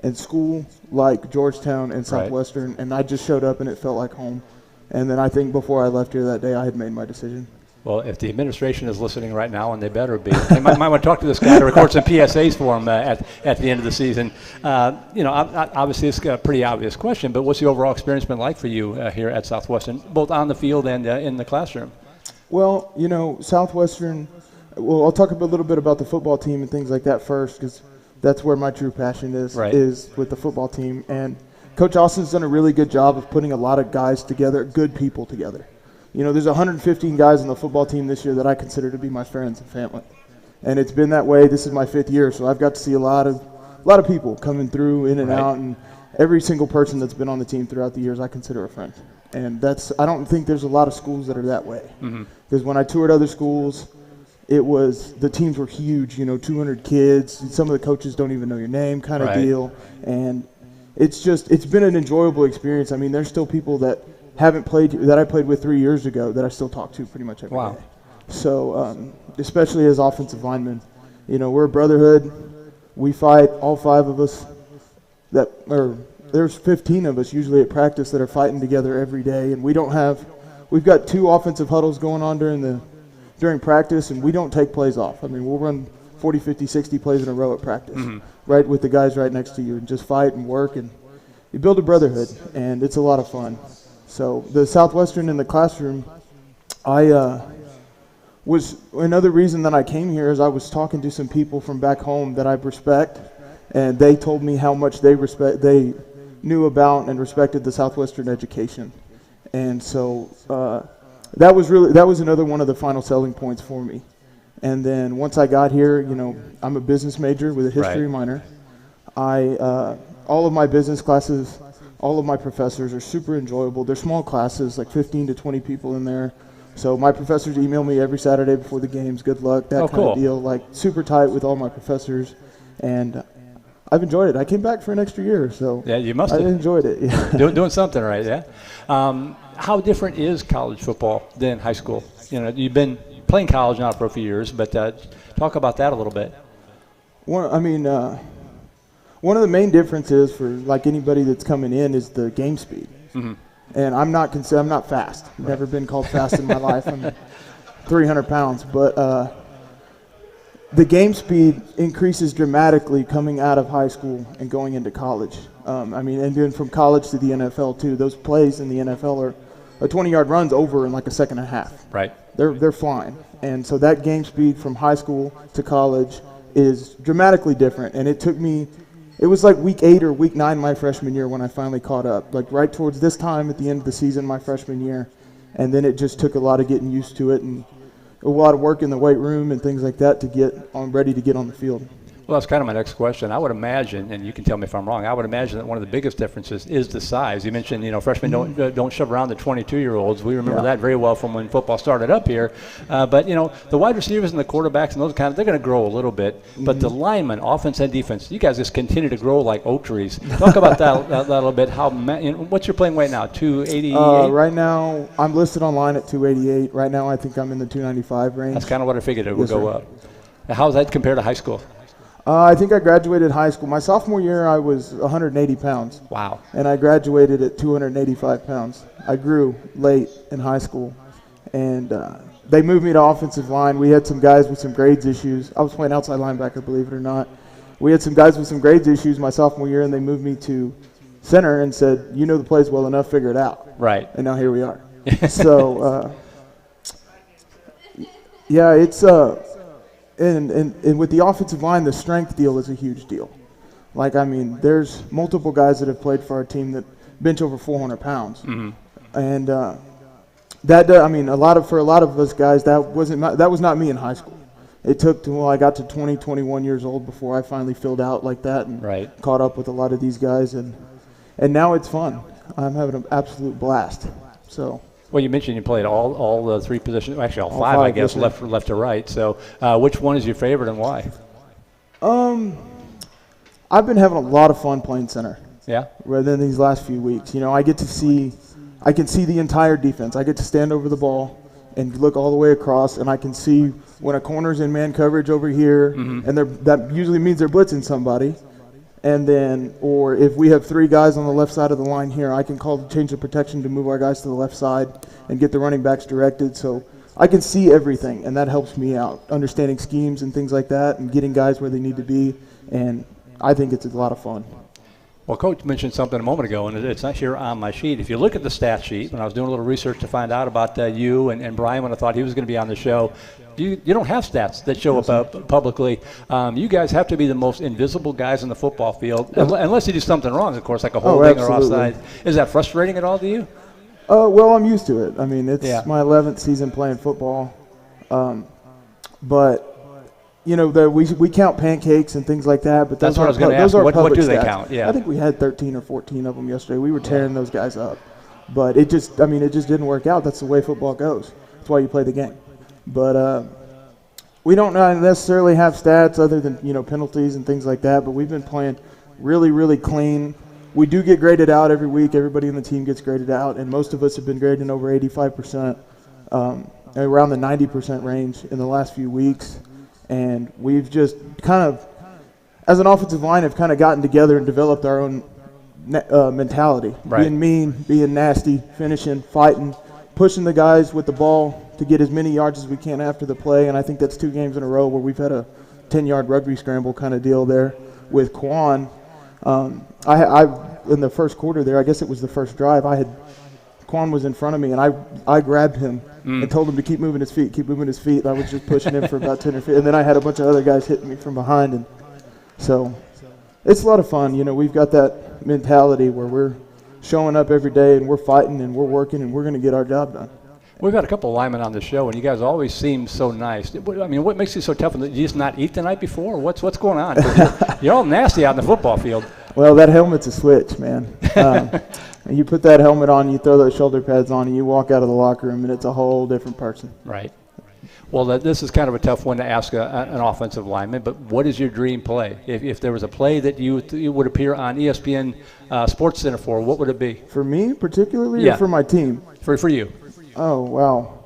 and school like Georgetown and Southwestern, and I just showed up and it felt like home. And then I think before I left here that day, I had made my decision. Well, if the administration is listening right now, and they better be, they might want to talk to this guy to record some PSAs for him at the end of the season. Obviously it's a pretty obvious question, but what's the overall experience been like for you here at Southwestern, both on the field and in the classroom? Well, Southwestern, I'll talk a little bit about the football team and things like that first, because that's where my true passion is with the football team. And Coach Austin's done a really good job of putting a lot of guys together, good people together. There's 115 guys on the football team this year that I consider to be my friends and family. And it's been that way. This is my 5th year, so I've got to see a lot of people coming through, in and out, and every single person that's been on the team throughout the years I consider a friend. And I don't think there's a lot of schools that are that way. Because when I toured other schools, the teams were huge, 200 kids. Some of the coaches don't even know your name kind of deal. And it's been an enjoyable experience. I mean, there's still people that haven't played, that I played with 3 years ago, that I still talk to pretty much every day. So especially as offensive linemen, we're a brotherhood. We fight, all 5 of us. There's 15 of us usually at practice that are fighting together every day, and we've got 2 offensive huddles going on during practice, and we don't take plays off. I mean, we'll run 40, 50, 60 plays in a row at practice, right with the guys right next to you, and just fight and work, and you build a brotherhood, and it's a lot of fun. So the Southwestern in the classroom, another reason that I came here is I was talking to some people from back home that I respect, and they told me how much they knew about and respected the Southwestern education. And so that was another one of the final selling points for me. And then once I got here, I'm a business major with a history minor. All of my business classes, all of my professors are super enjoyable. They're small classes, like 15 to 20 people in there. So my professors email me every Saturday before the games, good luck, that kind of deal. Like super tight with all my professors, and I've enjoyed it. I came back for an extra year, so yeah, you must have. I enjoyed it. Yeah. Doing something right, yeah. How different is college football than high school? You've been playing college now for a few years, but talk about that a little bit. One of the main differences for like anybody that's coming in is the game speed. Mm-hmm. And I'm not fast. Right. Never been called fast in my life. I'm 300 pounds, but the game speed increases dramatically coming out of high school and going into college. And then from college to the NFL too. Those plays in the NFL are a 20-yard run's over in like a second and a half. Right. They're flying, and so that game speed from high school to college is dramatically different. And it was like week 8 or week 9 my freshman year when I finally caught up, like right towards this time at the end of the season my freshman year. And then it just took a lot of getting used to it and a lot of work in the weight room and things like that to get ready to get on the field. Well, that's kind of my next question. I would imagine, and you can tell me if I'm wrong, I would imagine that one of the biggest differences is the size. You mentioned, freshmen don't shove around the 22-year-olds. We remember that very well from when football started up here. But, the wide receivers and the quarterbacks and those they're going to grow a little bit. But the linemen, offense and defense, you guys just continue to grow like oak trees. Talk about that a little bit. What's your playing weight now, 288? Right now, I'm listed online at 288. Right now, I think I'm in the 295 range. That's kind of what I figured it would go up. How's that compared to high school? I think I graduated high school. My sophomore year, I was 180 pounds. Wow. And I graduated at 285 pounds. I grew late in high school. And they moved me to offensive line. We had some guys with some grades issues. I was playing outside linebacker, believe it or not. We had some guys with some grades issues my sophomore year, and they moved me to center and said, you know the plays well enough, figure it out. Right. And now here we are. So, yeah, it's And with the offensive line, the strength deal is a huge deal. There's multiple guys that have played for our team that bench over 400 pounds. Mm-hmm. And for a lot of us guys, that was not me in high school. It took till I got to 20, 21 years old before I finally filled out like that and caught up with a lot of these guys. And now it's fun. I'm having an absolute blast. So. Well, you mentioned you played all the 3 positions, actually all five, I guess, left to right. So which one is your favorite and why? I've been having a lot of fun playing center. Yeah? Rather than these last few weeks. I can see the entire defense. I get to stand over the ball and look all the way across, and I can see when a corner's in man coverage over here, and that usually means they're blitzing somebody. And then, or if we have 3 guys on the left side of the line here, I can call the change of protection to move our guys to the left side and get the running backs directed. So I can see everything, and that helps me out, understanding schemes and things like that and getting guys where they need to be. And I think it's a lot of fun. Well, Coach mentioned something a moment ago, and it's not here on my sheet. If you look at the stat sheet, when I was doing a little research to find out about you and Brian when I thought he was going to be on the show, you don't have stats that show up publicly. You guys have to be the most invisible guys in the football field, unless you do something wrong, of course, like a holding or offside. Is that frustrating at all to you? Well, I'm used to it. It's my 11th season playing football. But we count pancakes and things like that, but that's what I was going to ask. What do they count? Yeah, I think we had 13 or 14 of them yesterday. We were tearing those guys up, but it just didn't work out. That's the way football goes. That's why you play the game. But we don't necessarily have stats other than penalties and things like that. But we've been playing really, really clean. We do get graded out every week. Everybody on the team gets graded out, and most of us have been grading over 85%, around the 90% range in the last few weeks. And we've just kind of as an offensive line, have kind of gotten together and developed our own mentality. Right. Being mean, being nasty, finishing, fighting, pushing the guys with the ball to get as many yards as we can after the play. And I think that's 2 games in a row where we've had a 10-yard rugby scramble kind of deal there with Quan. I in the first quarter there, I guess it was the first drive, Quan was in front of me, and I grabbed him and told him to keep moving his feet. And I was just pushing him for about 10 or 15. And then I had a bunch of other guys hitting me from behind. And so it's a lot of fun. You know, we've got that mentality where we're showing up every day and we're fighting and we're working and we're going to get our job done. We've had a couple of linemen on the show, and you guys always seem so nice. I mean, what makes you so tough? Did you just not eat the night before? What's going on? You're all nasty out in the football field. Well, that helmet's a switch, man. You put that helmet on, you throw those shoulder pads on, and you walk out of the locker room, and it's a whole different person. Right. Well, this is kind of a tough one to ask an offensive lineman, but what is your dream play? If there was a play that you would appear on ESPN Sports Center for, what would it be? For me particularly, Yeah. or for my team? For you. Oh, wow.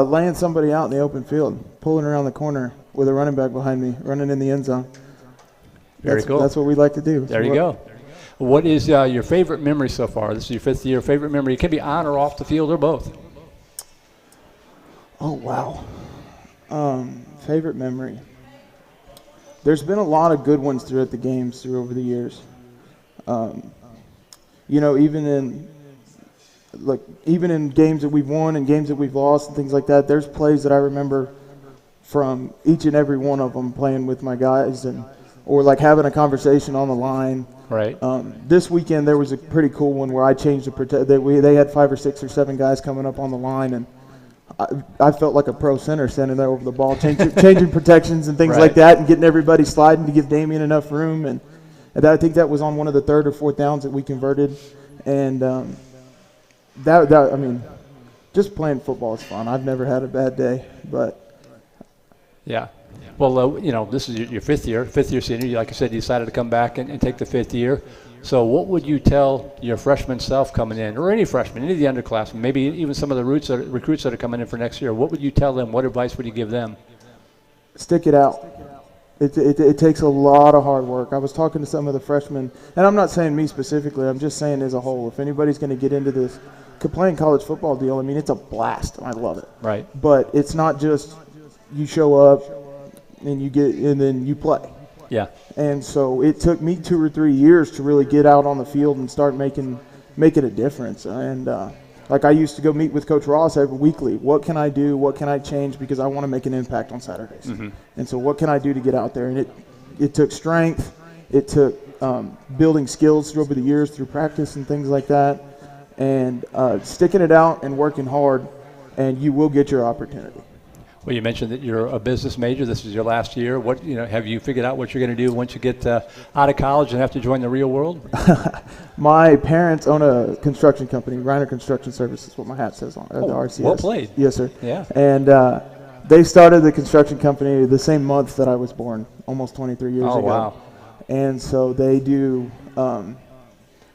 Laying somebody out in the open field, pulling around the corner with a running back behind me, running in the end zone. Very cool. That's what we like to do. There you go. What is your favorite memory so far? This is your 5th year. Favorite memory? It can be on or off the field or both. Oh, wow. Favorite memory. There's been a lot of good ones throughout the games over the years. You know, even in games that we've won and games that we've lost and things like that, there's plays that I remember from each and every one of them playing with my guys or like having a conversation on the line. Right. This weekend there was a pretty cool one where I changed they had 5 or 6 or 7 guys coming up on the line, and I felt like a pro center standing there over the ball, changing protections and things Right. like that, and getting everybody sliding to give Damien enough room. And I think that was on one of the 3rd or 4th downs that we converted. And I mean, just playing football is fun. I've never had a bad day, but Yeah. Well, you know, this is your 5th year senior. Like I said, you decided to come back and take the 5th year. So what would you tell your freshman self coming in, or any freshman, any of the underclassmen, maybe even some of the recruits that are coming in for next year? What would you tell them? What advice would you give them? stick it out. It takes a lot of hard work. I was talking to some of the freshmen, and I'm not saying me specifically, I'm just saying as a whole. If anybody's going to get into this playing college football deal, I mean, it's a blast. I love it. Right. But it's not just you show up and then you play. Yeah. And so it took me 2 or 3 years to really get out on the field and start making a difference. And like I used to go meet with Coach Ross every weekly. What can I do? What can I change? Because I want to make an impact on Saturdays. Mm-hmm. And so what can I do to get out there? And it took strength. It took building skills over the years through practice and things like that. And sticking it out and working hard, and you will get your opportunity. Well, you mentioned that you're a business major. This is your last year. Have you figured out what you're going to do once you get out of college and have to join the real world? My parents own a construction company, Reiner Construction Services, what my hat says on the RCS. Well played. Yes, sir. Yeah. And they started the construction company the same month that I was born, almost 23 years ago. Oh, wow. And so they do,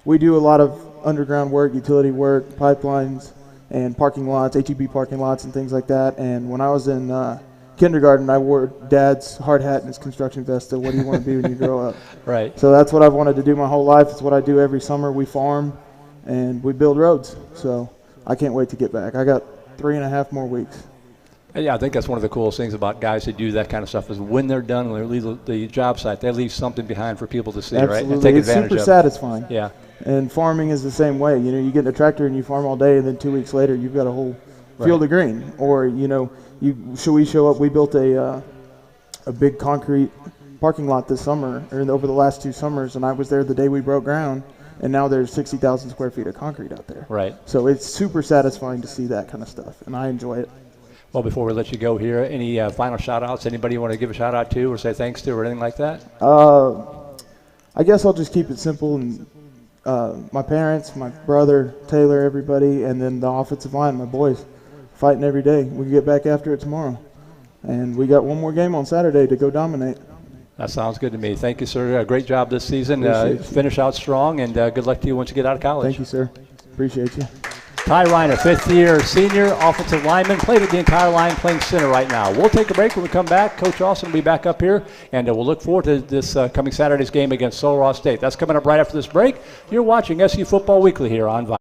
we do a lot of underground work, utility work, pipelines, and parking lots, HEB parking lots and things like that. And when I was in kindergarten, I wore Dad's hard hat and his construction vest. So what do you want to be when you grow up? Right. So that's what I've wanted to do my whole life. It's what I do every summer. We farm and we build roads. So I can't wait to get back. I got 3.5 more weeks. Yeah, I think that's one of the coolest things about guys who do that kind of stuff is when they're done, when they leave the job site, they leave something behind for people to see, Absolutely. right? And take It's advantage super of. satisfying. Yeah. And farming is the same way. You know, you get in a tractor and you farm all day, and then 2 weeks later you've got a whole field of green. Or we show up. We built a big concrete parking lot this summer, or over the last 2 summers, and I was there the day we broke ground, and now there's 60,000 square feet of concrete out there. Right. So it's super satisfying to see that kind of stuff, and I enjoy it. Well, before we let you go here, any final shout-outs? Anybody you want to give a shout-out to or say thanks to or anything like that? I guess I'll just keep it simple and my parents, my brother, Taylor, everybody, and then the offensive line, my boys, fighting every day. We can get back after it tomorrow. And we got one more game on Saturday to go dominate. That sounds good to me. Thank you, sir. Great job this season. Appreciate it. Finish out strong, and good luck to you once you get out of college. Thank you, sir. Appreciate you. Ty Reiner, fifth-year senior offensive lineman, played with the entire line, playing center right now. We'll take a break. When we come back, Coach Austin will be back up here, and we'll look forward to this coming Saturday's game against Sul Ross State. That's coming up right after this break. You're watching SU Football Weekly here on Vype.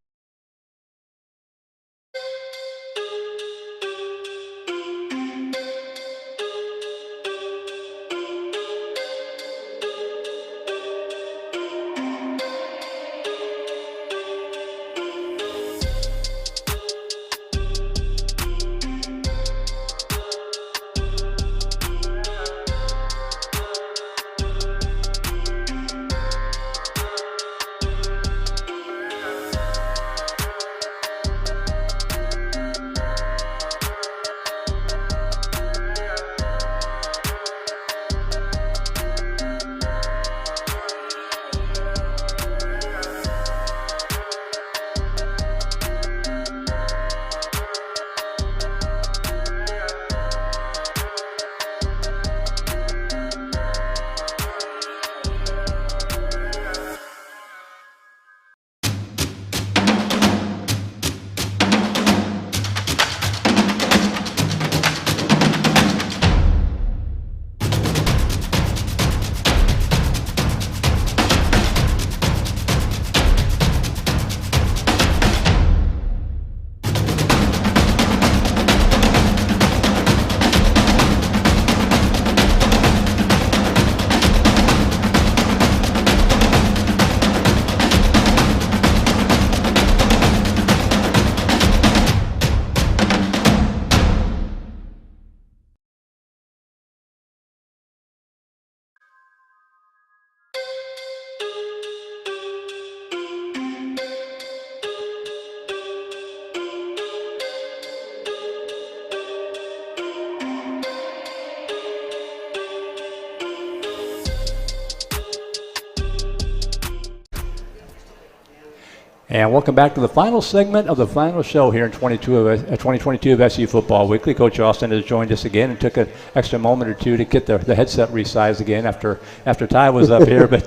And welcome back to the final segment of the final show here in 2022 of SU Football Weekly. Coach Austin has joined us again and took an extra moment or two to get the headset resized again after Ty was up here. But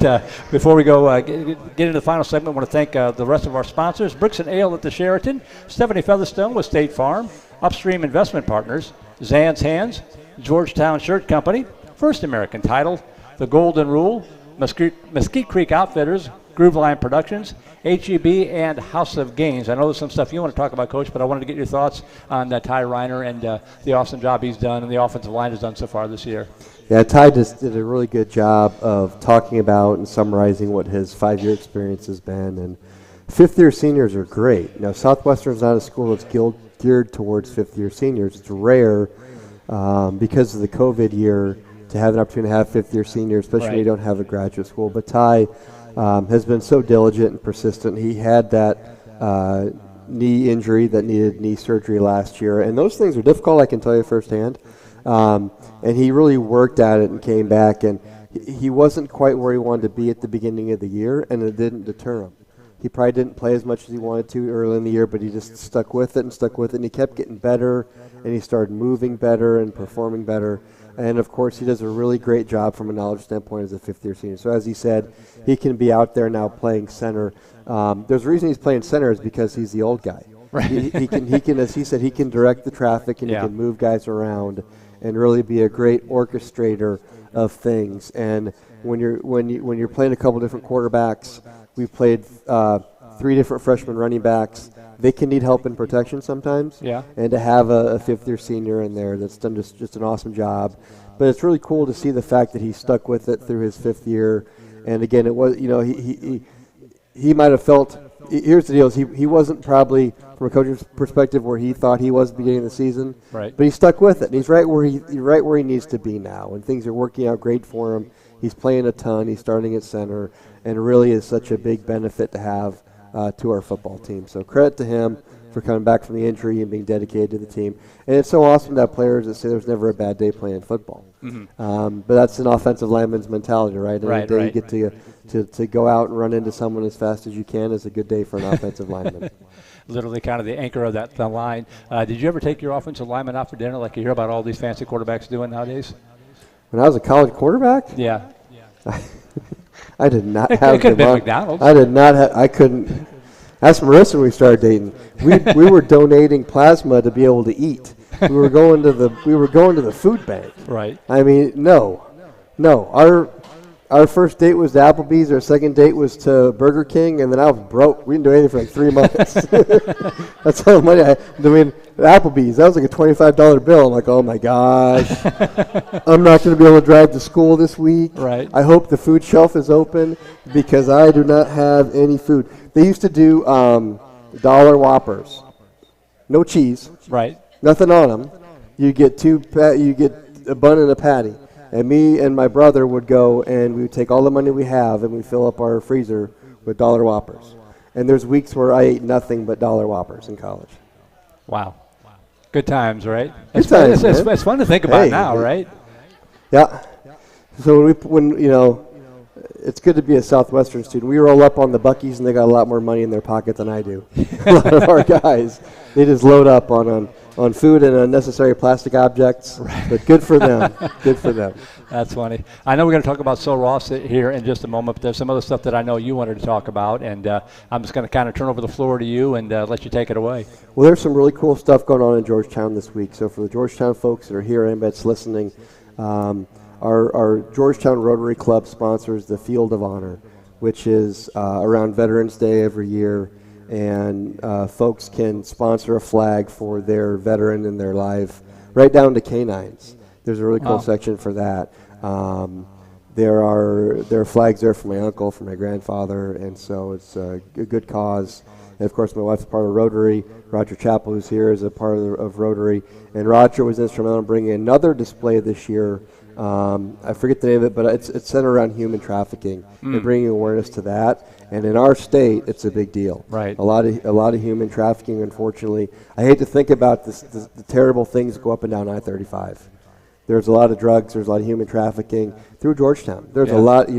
before we go get into the final segment, I want to thank the rest of our sponsors: Bricks and Ale at the Sheraton, Stephanie Featherstone with State Farm, Upstream Investment Partners, Zan's Hands, Georgetown Shirt Company, First American Title, The Golden Rule, Mesquite Creek Outfitters, Groove Line Productions, HEB, and House of Gains. I know there's some stuff you want to talk about, Coach, but I wanted to get your thoughts on Ty Reiner and the awesome job he's done and the offensive line has done so far this year. Yeah, Ty just did a really good job of talking about and summarizing what his 5-year experience has been. And fifth-year seniors are great. Now, Southwestern's not a school that's geared towards fifth-year seniors. It's rare because of the COVID year to have an opportunity to have fifth-year seniors, especially when you don't have a graduate school. But Ty has been so diligent and persistent. He had that knee injury that needed knee surgery last year, and those things are difficult, I can tell you firsthand. And he really worked at it and came back, and he wasn't quite where he wanted to be at the beginning of the year, and it didn't deter him. He probably didn't play as much as he wanted to early in the year, but he just stuck with it, and he kept getting better, and he started moving better and performing better. And, of course, he does a really great job from a knowledge standpoint as a fifth-year senior. So, as he said, he can be out there now playing center. There's a reason he's playing center is because he's the old guy. Right. He can, as he said, he can direct the traffic and he can move guys around and really be a great orchestrator of things. And when you're playing a couple different quarterbacks, we've played 3 different freshman running backs. They can need help in protection sometimes. Yeah. And to have a fifth-year senior in there that's done just an awesome job. But it's really cool to see the fact that he stuck with it through his 5th year. And again, it was, he might have felt. Here's the deal: is he wasn't probably from a coach's perspective where he thought he was at the beginning of the season. Right. But he stuck with it. And he's right where he needs to be now. And things are working out great for him. He's playing a ton. He's starting at center, and really is such a big benefit to have to our football team. So credit to him for coming back from the injury and being dedicated to the team. And it's so awesome to have players that say there's never a bad day playing football. Mm-hmm. But that's an offensive lineman's mentality, right? Every day you get to go out and run into someone as fast as you can is a good day for an offensive lineman. Literally kind of the anchor of the line. Did you ever take your offensive lineman out for dinner like you hear about all these fancy quarterbacks doing nowadays? When I was a college quarterback? Yeah. I did not have it could have been McDonald's. I did not have. I couldn't. Ask Marissa when we started dating. We were donating plasma to be able to eat. We were going to the food bank. Right. I mean, no. Our first date was to Applebee's. Our second date was to Burger King, and then I was broke. We didn't do anything for like 3 months. That's all the money I mean, Applebee's, that was like a $25 bill. I'm like, oh my gosh. I'm not going to be able to drive to school this week. Right. I hope the food shelf is open because I do not have any food. They used to do dollar Whoppers. No cheese. Right. Nothing on them. You get you get a bun and a patty. And me and my brother would go and we would take all the money we have and we fill up our freezer with dollar Whoppers. And there's weeks where I ate nothing but dollar Whoppers in college. Wow. Good times, right? Good times, It's fun to think about now, right? Yeah. So it's good to be a Southwestern student. We roll up on the Buc-ee's and they got a lot more money in their pocket than I do. A lot of our guys, they just load up on food and unnecessary plastic objects. Right. But good for them. Good for them. That's funny. I know we're going to talk about So Ross here in just a moment, but there's some other stuff that I know you wanted to talk about, and I'm just going to kind of turn over the floor to you and let you take it away. Well, there's some really cool stuff going on in Georgetown this week. So for the Georgetown folks that are here and that's listening, our Georgetown Rotary Club sponsors the Field of Honor, which is around Veterans Day every year. And folks can sponsor a flag for their veteran in their life, right down to canines. There's a really cool section for that. There are flags there for my uncle, for my grandfather, and so it's a good cause. And of course, my wife's part of Rotary. Roger Chappell, who's here, is a part of Rotary. And Roger was instrumental in bringing another display this year. I forget the name of it, but it's centered around human trafficking and bringing awareness to that. And in our state, it's a big deal. Right. A lot of human trafficking, unfortunately. I hate to think about the terrible things that go up and down I-35. There's a lot of drugs. There's a lot of human trafficking through Georgetown. There's a lot,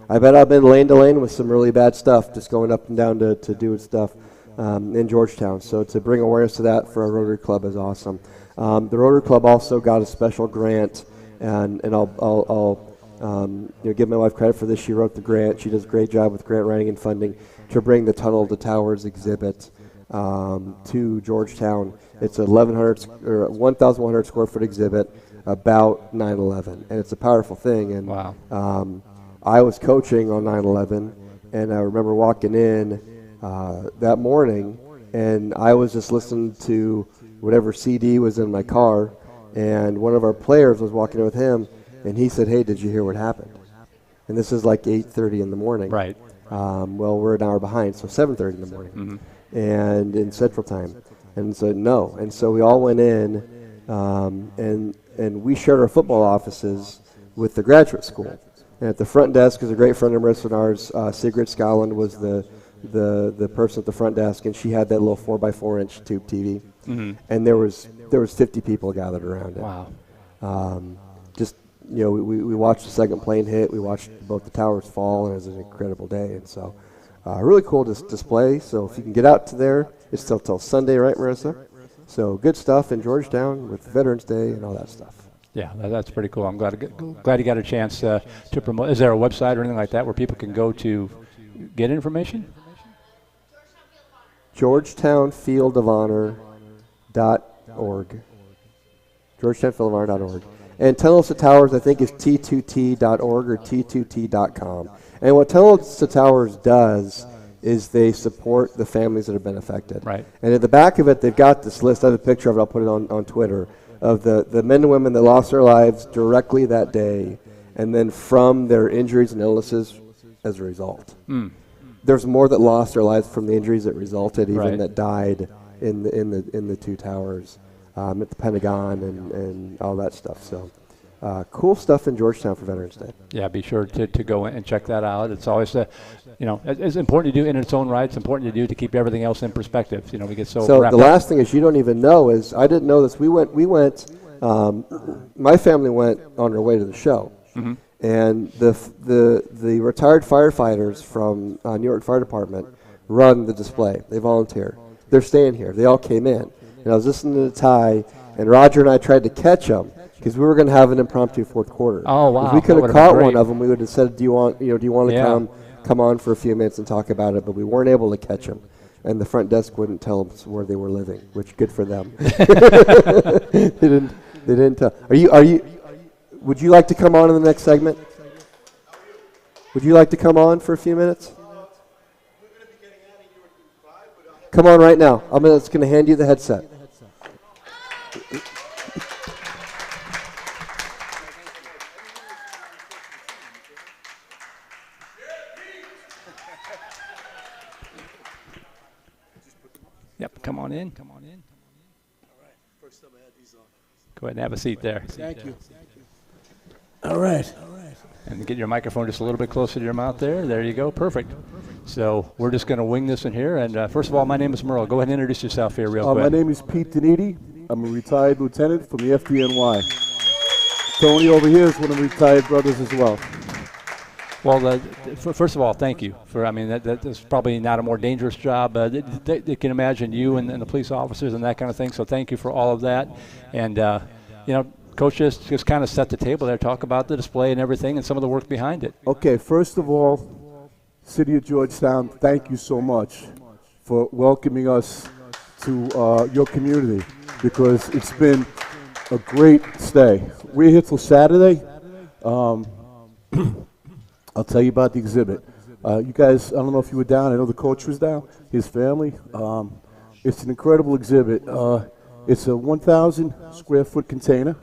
I bet I've been lane to lane with some really bad stuff just going up and down to doing stuff in Georgetown. So to bring awareness to that for our Rotary Club is awesome. The Rotary Club also got a special grant, and I'll give my wife credit for this. She wrote the grant. She does a great job with grant writing and funding to bring the Tunnel to Towers exhibit to Georgetown. It's a 1,100 square foot exhibit about 9/11, and it's a powerful thing. And wow. I was coaching on 9/11, and I remember walking in that morning, and I was just listening to whatever CD was in my car, and one of our players was walking in with him, and he said, "Hey, did you hear what happened?" And this is like 8:30 in the morning. Right. Well, we're an hour behind, so 7:30 in the morning, and in Central Time. And so no, and so we all went in, and we shared our football offices with the graduate school. And at the front desk is a great friend of Marissa and ours. Sigrid Scotland was the person at the front desk, and she had that little 4x4-inch tube TV, and there was 50 people gathered around it. Wow. We watched the second plane hit. We watched both the towers fall, and it was an incredible day. And so, really cool display. So if you can get out to there, it's still till Sunday, right, Marissa? So good stuff in Georgetown with Veterans Day and all that stuff. Yeah, that's pretty cool. I'm glad you got a chance to promote. Is there a website or anything like that where people can go to get information? GeorgetownFieldofHonor.org. GeorgetownFieldofHonor.org. And Tunnels to Towers, I think, is T2T.org or T2T.com. And what Tunnels to Towers does is they support the families that have been affected. Right. And at the back of it, they've got this list. I have a picture of it. I'll put it on Twitter, of the men and women that lost their lives directly that day, and then from their injuries and illnesses as a result. There's more that lost their lives from the injuries that resulted, even that died in the two towers. At the Pentagon and all that stuff. So cool stuff in Georgetown for Veterans Day. Yeah, be sure to go in and check that out. It's always, it's important to do in its own right. It's important to do to keep everything else in perspective. We get so wrapped the up. last thing is you don't even know is I didn't know this. We went. My family went on our way to the show, and the retired firefighters from New York Fire Department run the display. They volunteer. They're staying here. They all came in. And I was listening to the tie, and Roger and I tried to catch them because we were going to have an impromptu fourth quarter. Oh wow! If we could have caught one of them, we would have said, "Do you want to come on for a few minutes and talk about it?" But we weren't able to catch them. and the front desk wouldn't tell them where they were living, which good for them. They didn't tell. Are you? Would you like to come on in the next segment? Would you like to come on for a few minutes? Come on right now. I'm just going to hand you the headset. Yep, come on in. Come on in. All right. First time I had these on. Go ahead and have a seat there. Thank you. All right. And get your microphone just a little bit closer to your mouth there. There you go. Perfect. So we're just going to wing this in here. And first of all, my name is Merle. Go ahead and introduce yourself here real quick. My name is Pete Daniti. I'm a retired lieutenant from the FDNY. Tony over here is one of the retired brothers as well. Well, first of all, thank you for. I mean, that's probably not a more dangerous job. They can imagine you and the police officers and that kind of thing. So thank you for all of that. And Coach just kind of set the table there, talk about the display and everything, and some of the work behind it. Okay, first of all, City of Georgetown, thank you so much for welcoming us to your community, because it's been a great stay. We're here till Saturday. I'll tell you about the exhibit. You guys, I don't know if you were down. I know the coach was down, his family. It's an incredible exhibit. It's a 1,000 square foot container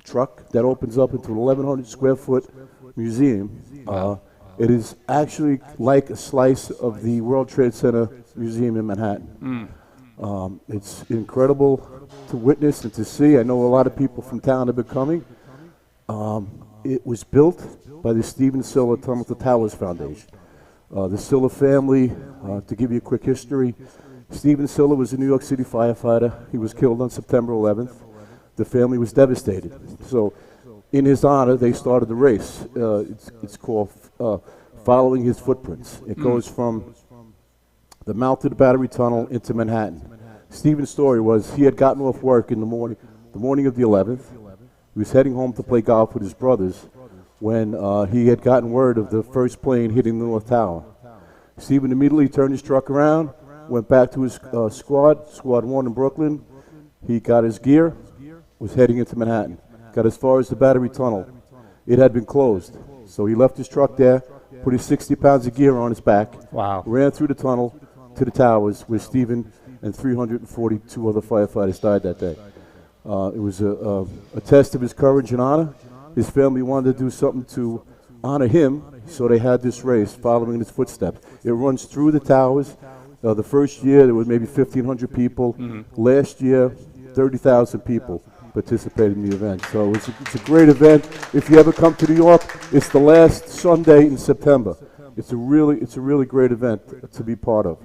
truck that opens up into an 1,100 square foot museum. It is actually like a slice of the World Trade Center Museum in Manhattan. It's incredible to witness and to see. I know a lot of people from town have been coming. It was built by the Stephen Silla Tunnel Towers Foundation. The Silla family, to give you a quick history, Stephen Silla was a New York City firefighter. He was killed on September 11th. The family was devastated. So in his honor, they started the race. It's called Following His Footprints. It goes from the mouth of the Battery Tunnel into Manhattan. Stephen's story was he had gotten off work in the morning of the 11th. He was heading home to play golf with his brothers when he had gotten word of the first plane hitting the North Tower. Stephen immediately turned his truck around, went back to his squad 1 in Brooklyn. He got his gear, was heading into Manhattan. Got as far as the Battery Tunnel. It had been closed. So he left his truck there, put his 60 pounds of gear on his back, ran through the tunnel to the towers where Stephen and 342 other firefighters died that day. It was a test of his courage and honor. His family wanted to do something to honor him, so they had this race following in his footsteps. It runs through the towers. The first year, there was maybe 1,500 people. Last year, 30,000 people participated in the event. So it's a great event. If you ever come to New York, it's the last Sunday in September. It's a really great event to be part of.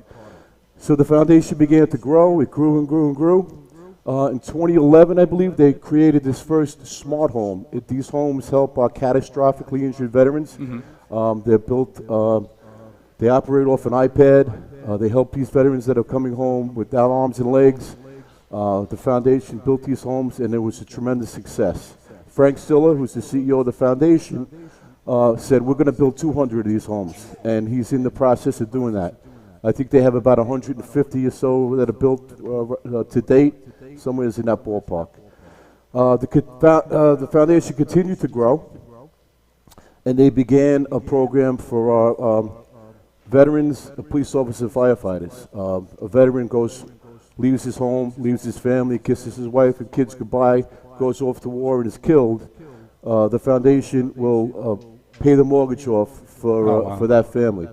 So the foundation began to grow. It grew and grew and grew. In 2011, I believe, they created this first smart home. These homes help catastrophically injured veterans. They're built, they operate off an iPad. They help these veterans that are coming home without arms and legs. The foundation built these homes, and it was a tremendous success. Frank Silla, who's the CEO of the foundation, said, we're going to build 200 of these homes, and he's in the process of doing that. I think they have about 150 or so that are built to date, somewhere in that ballpark. The foundation continued to grow, and they began a program for our veterans, police officers, firefighters. A veteran leaves his home, leaves his family, kisses his wife and kids goodbye, goes off to war and is killed. The foundation will pay the mortgage off for that family,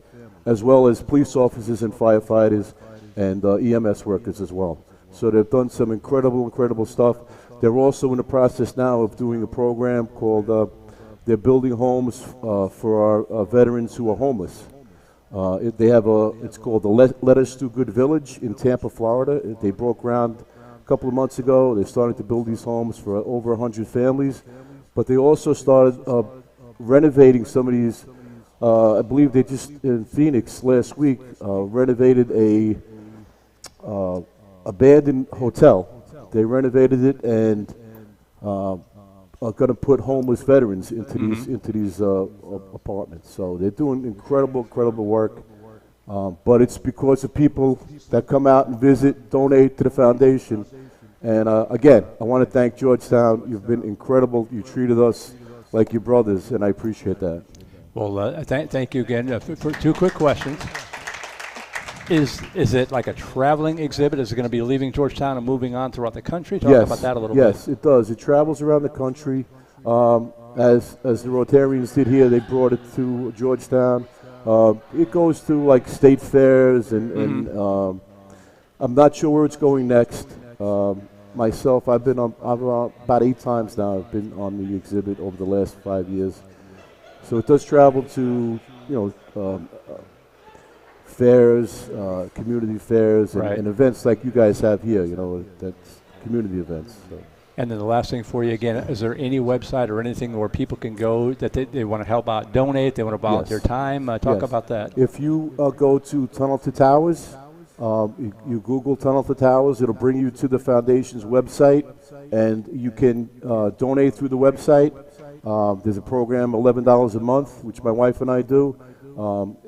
as well as police officers and firefighters and EMS workers as well. So they've done some incredible stuff. They're also in the process now of doing a program called, they're building homes for our veterans who are homeless. It's called the Let Us Do Good Village in Tampa, Florida. They broke ground a couple of months ago. They're starting to build these homes for over 100 families. But they also started renovating some of these. I believe they just, in Phoenix last week, renovated a abandoned hotel. They renovated it and are going to put homeless veterans into these apartments. So they're doing incredible work. But it's because of people that come out and visit, donate to the foundation. And again, I want to thank Georgetown. You've been incredible. You treated us like your brothers, and I appreciate that. Well, thank you again. For two quick questions. Is it like a traveling exhibit? Is it going to be leaving Georgetown and moving on throughout the country? Talk about that a little bit. Yes, it does. It travels around the country. As the Rotarians did here, they brought it to Georgetown. It goes to like state fairs, and I'm not sure where it's going next. Myself, I've been on about 8 times now. I've been on the exhibit over the last 5 years. So it does travel to, fairs, community fairs, and events like you guys have here. That's community events. So. And then the last thing for you again, is there any website or anything where people can go that they want to help out, donate, they want to volunteer time? Talk about that. If you go to Tunnel to Towers, you Google Tunnel to Towers, it'll bring you to the foundation's website, and you can donate through the website. There's a program, $11 a month, which my wife and I do.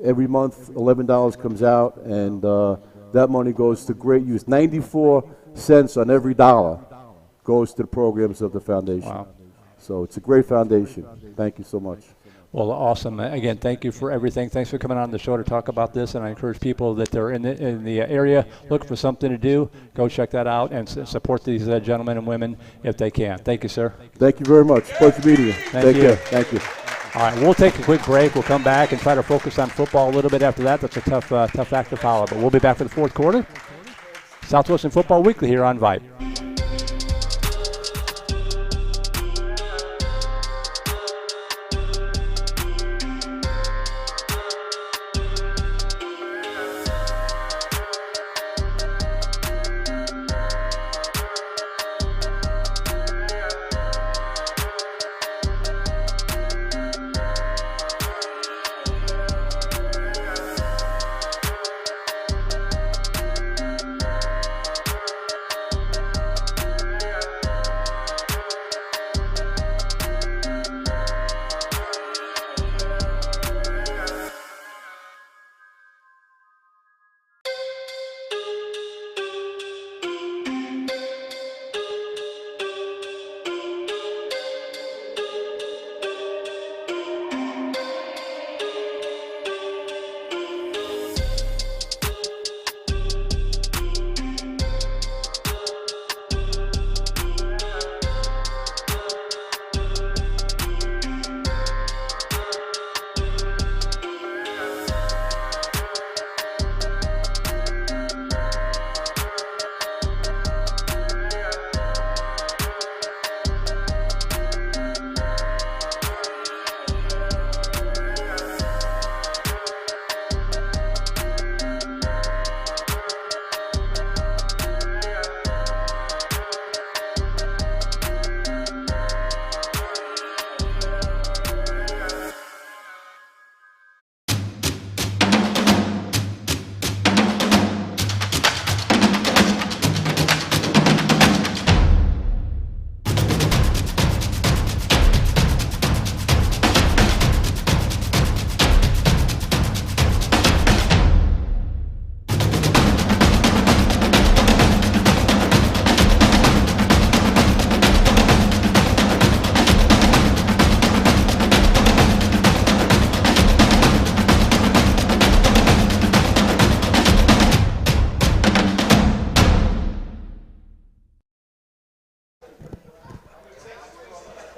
Every month, $11 comes out, and that money goes to great use. 94 cents on every dollar goes to the programs of the foundation. Wow. So it's a great foundation. Thank you so much. Well, awesome. Again, thank you for everything. Thanks for coming on the show to talk about this, and I encourage people that are in the area looking for something to do, go check that out and support these gentlemen and women if they can. Thank you, sir. Thank you very much. Pleasure meeting you. Take care. Thank you. All right, we'll take a quick break. We'll come back and try to focus on football a little bit after that. That's a tough act to follow, but we'll be back for the fourth quarter. Southwestern Football Weekly here on Vype.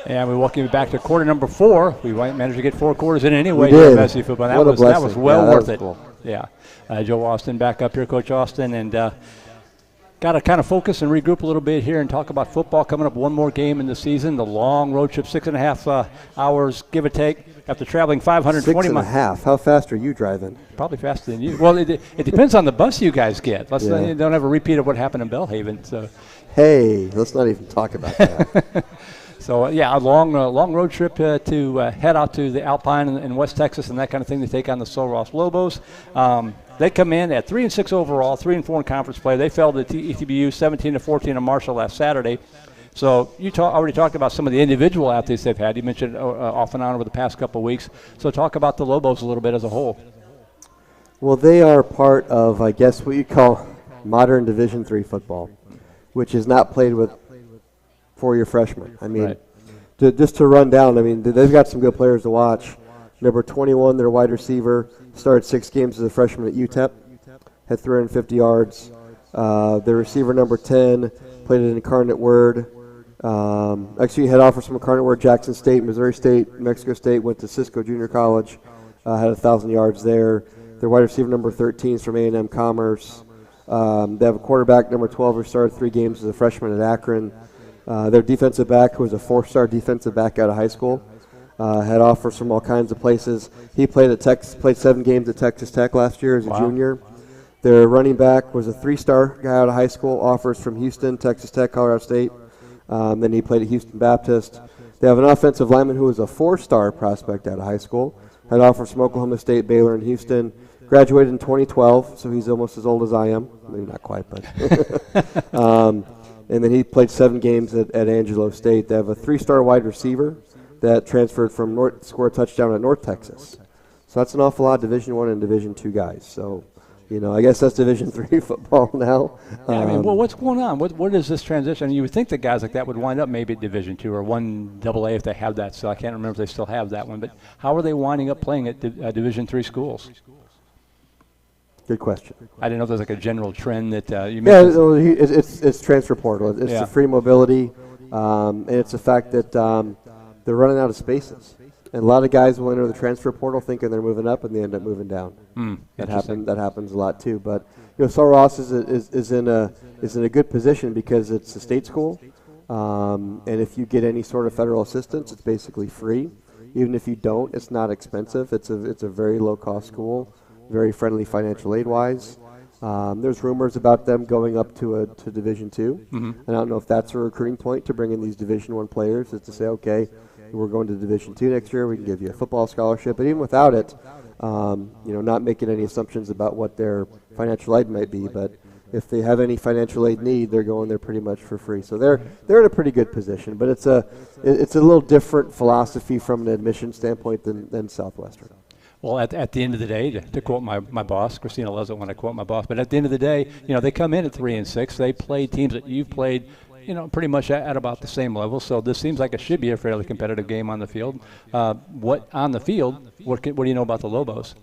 And we welcome you back to quarter number 4. We managed to get 4 quarters in anyway. We did. SC football. That was well worth it. Cool. Yeah. Joe Austin back up here, Coach Austin, and got to kind of focus and regroup a little bit here and talk about football. Coming up, one more game in the season. The long road trip, 6.5 hours, give or take, after traveling 520 miles. 6.5. How fast are you driving? Probably faster than you. Well, it depends on the bus you guys get. Don't have a repeat of what happened in Belhaven. So. Hey, let's not even talk about that. So, yeah, a long road trip to head out to the Alpine in West Texas and that kind of thing to take on the Sul Ross Lobos. They come in at 3-6 overall, 3-4 in conference play. They fell to ETBU 17-14 in Marshall last Saturday. So you already talked about some of the individual athletes they've had. You mentioned off and on over the past couple of weeks. So talk about the Lobos a little bit as a whole. Well, they are part of, I guess, what you call modern Division III football, which is not played with four-year freshmen. I mean, Right. just to run down, I mean, they've got some good players to watch. Number 21, their wide receiver, started 6 games as a freshman at UTEP, had 350 yards. Their receiver, number 10, played at Incarnate Word. Actually, had offers from Incarnate Word, Jackson State, Missouri State, Mexico State, went to Cisco Junior College, had 1,000 yards there. Their wide receiver, number 13, is from A&M Commerce. They have a quarterback, number 12, who started 3 games as a freshman at Akron. Their defensive back, who was a 4-star defensive back out of high school, had offers from all kinds of places. He played played 7 games at Texas Tech last year as a junior. Their running back was a 3-star guy out of high school, offers from Houston, Texas Tech, Colorado State. Then he played at Houston Baptist. They have an offensive lineman who was a 4-star prospect out of high school, had offers from Oklahoma State, Baylor, and Houston. Graduated in 2012, so he's almost as old as I am. Maybe not quite, but. And then he played 7 games at Angelo State. They have a 3-star wide receiver that transferred from scored a touchdown at North Texas. So that's an awful lot of Division I and Division II guys. So, I guess that's Division III football now. Yeah, I mean, well, what's going on? What is this transition? You would think that guys like that would wind up maybe at Division II or 1AA if they have that. So I can't remember if they still have that one. But how are they winding up playing at Division III schools? Good question. I didn't know if there's like a general trend that you mentioned. Yeah, it's transfer portal. It's the free mobility, and it's the fact that they're running out of spaces. And a lot of guys will enter the transfer portal thinking they're moving up, and they end up moving down. That happens a lot too. But Sul Ross is in a good position because it's a state school, and if you get any sort of federal assistance, it's basically free. Even if you don't, it's not expensive. It's a very low cost school. Very friendly financial aid-wise. There's rumors about them going up to Division II. And I don't know if that's a recruiting point to bring in these Division I players, is to say, okay, we're going to Division II next year. We can give you a football scholarship. But even without it, not making any assumptions about what their financial aid might be. But if they have any financial aid need, they're going there pretty much for free. So they're in a pretty good position. But it's a little different philosophy from an admission standpoint than Southwestern. Well, at the end of the day, to quote my boss, Christina loves it when I quote my boss, but at the end of the day, they come in at 3-6. They play teams that you've played, pretty much at about the same level. So this seems like it should be a fairly competitive game on the field. What do you know about the Lobos?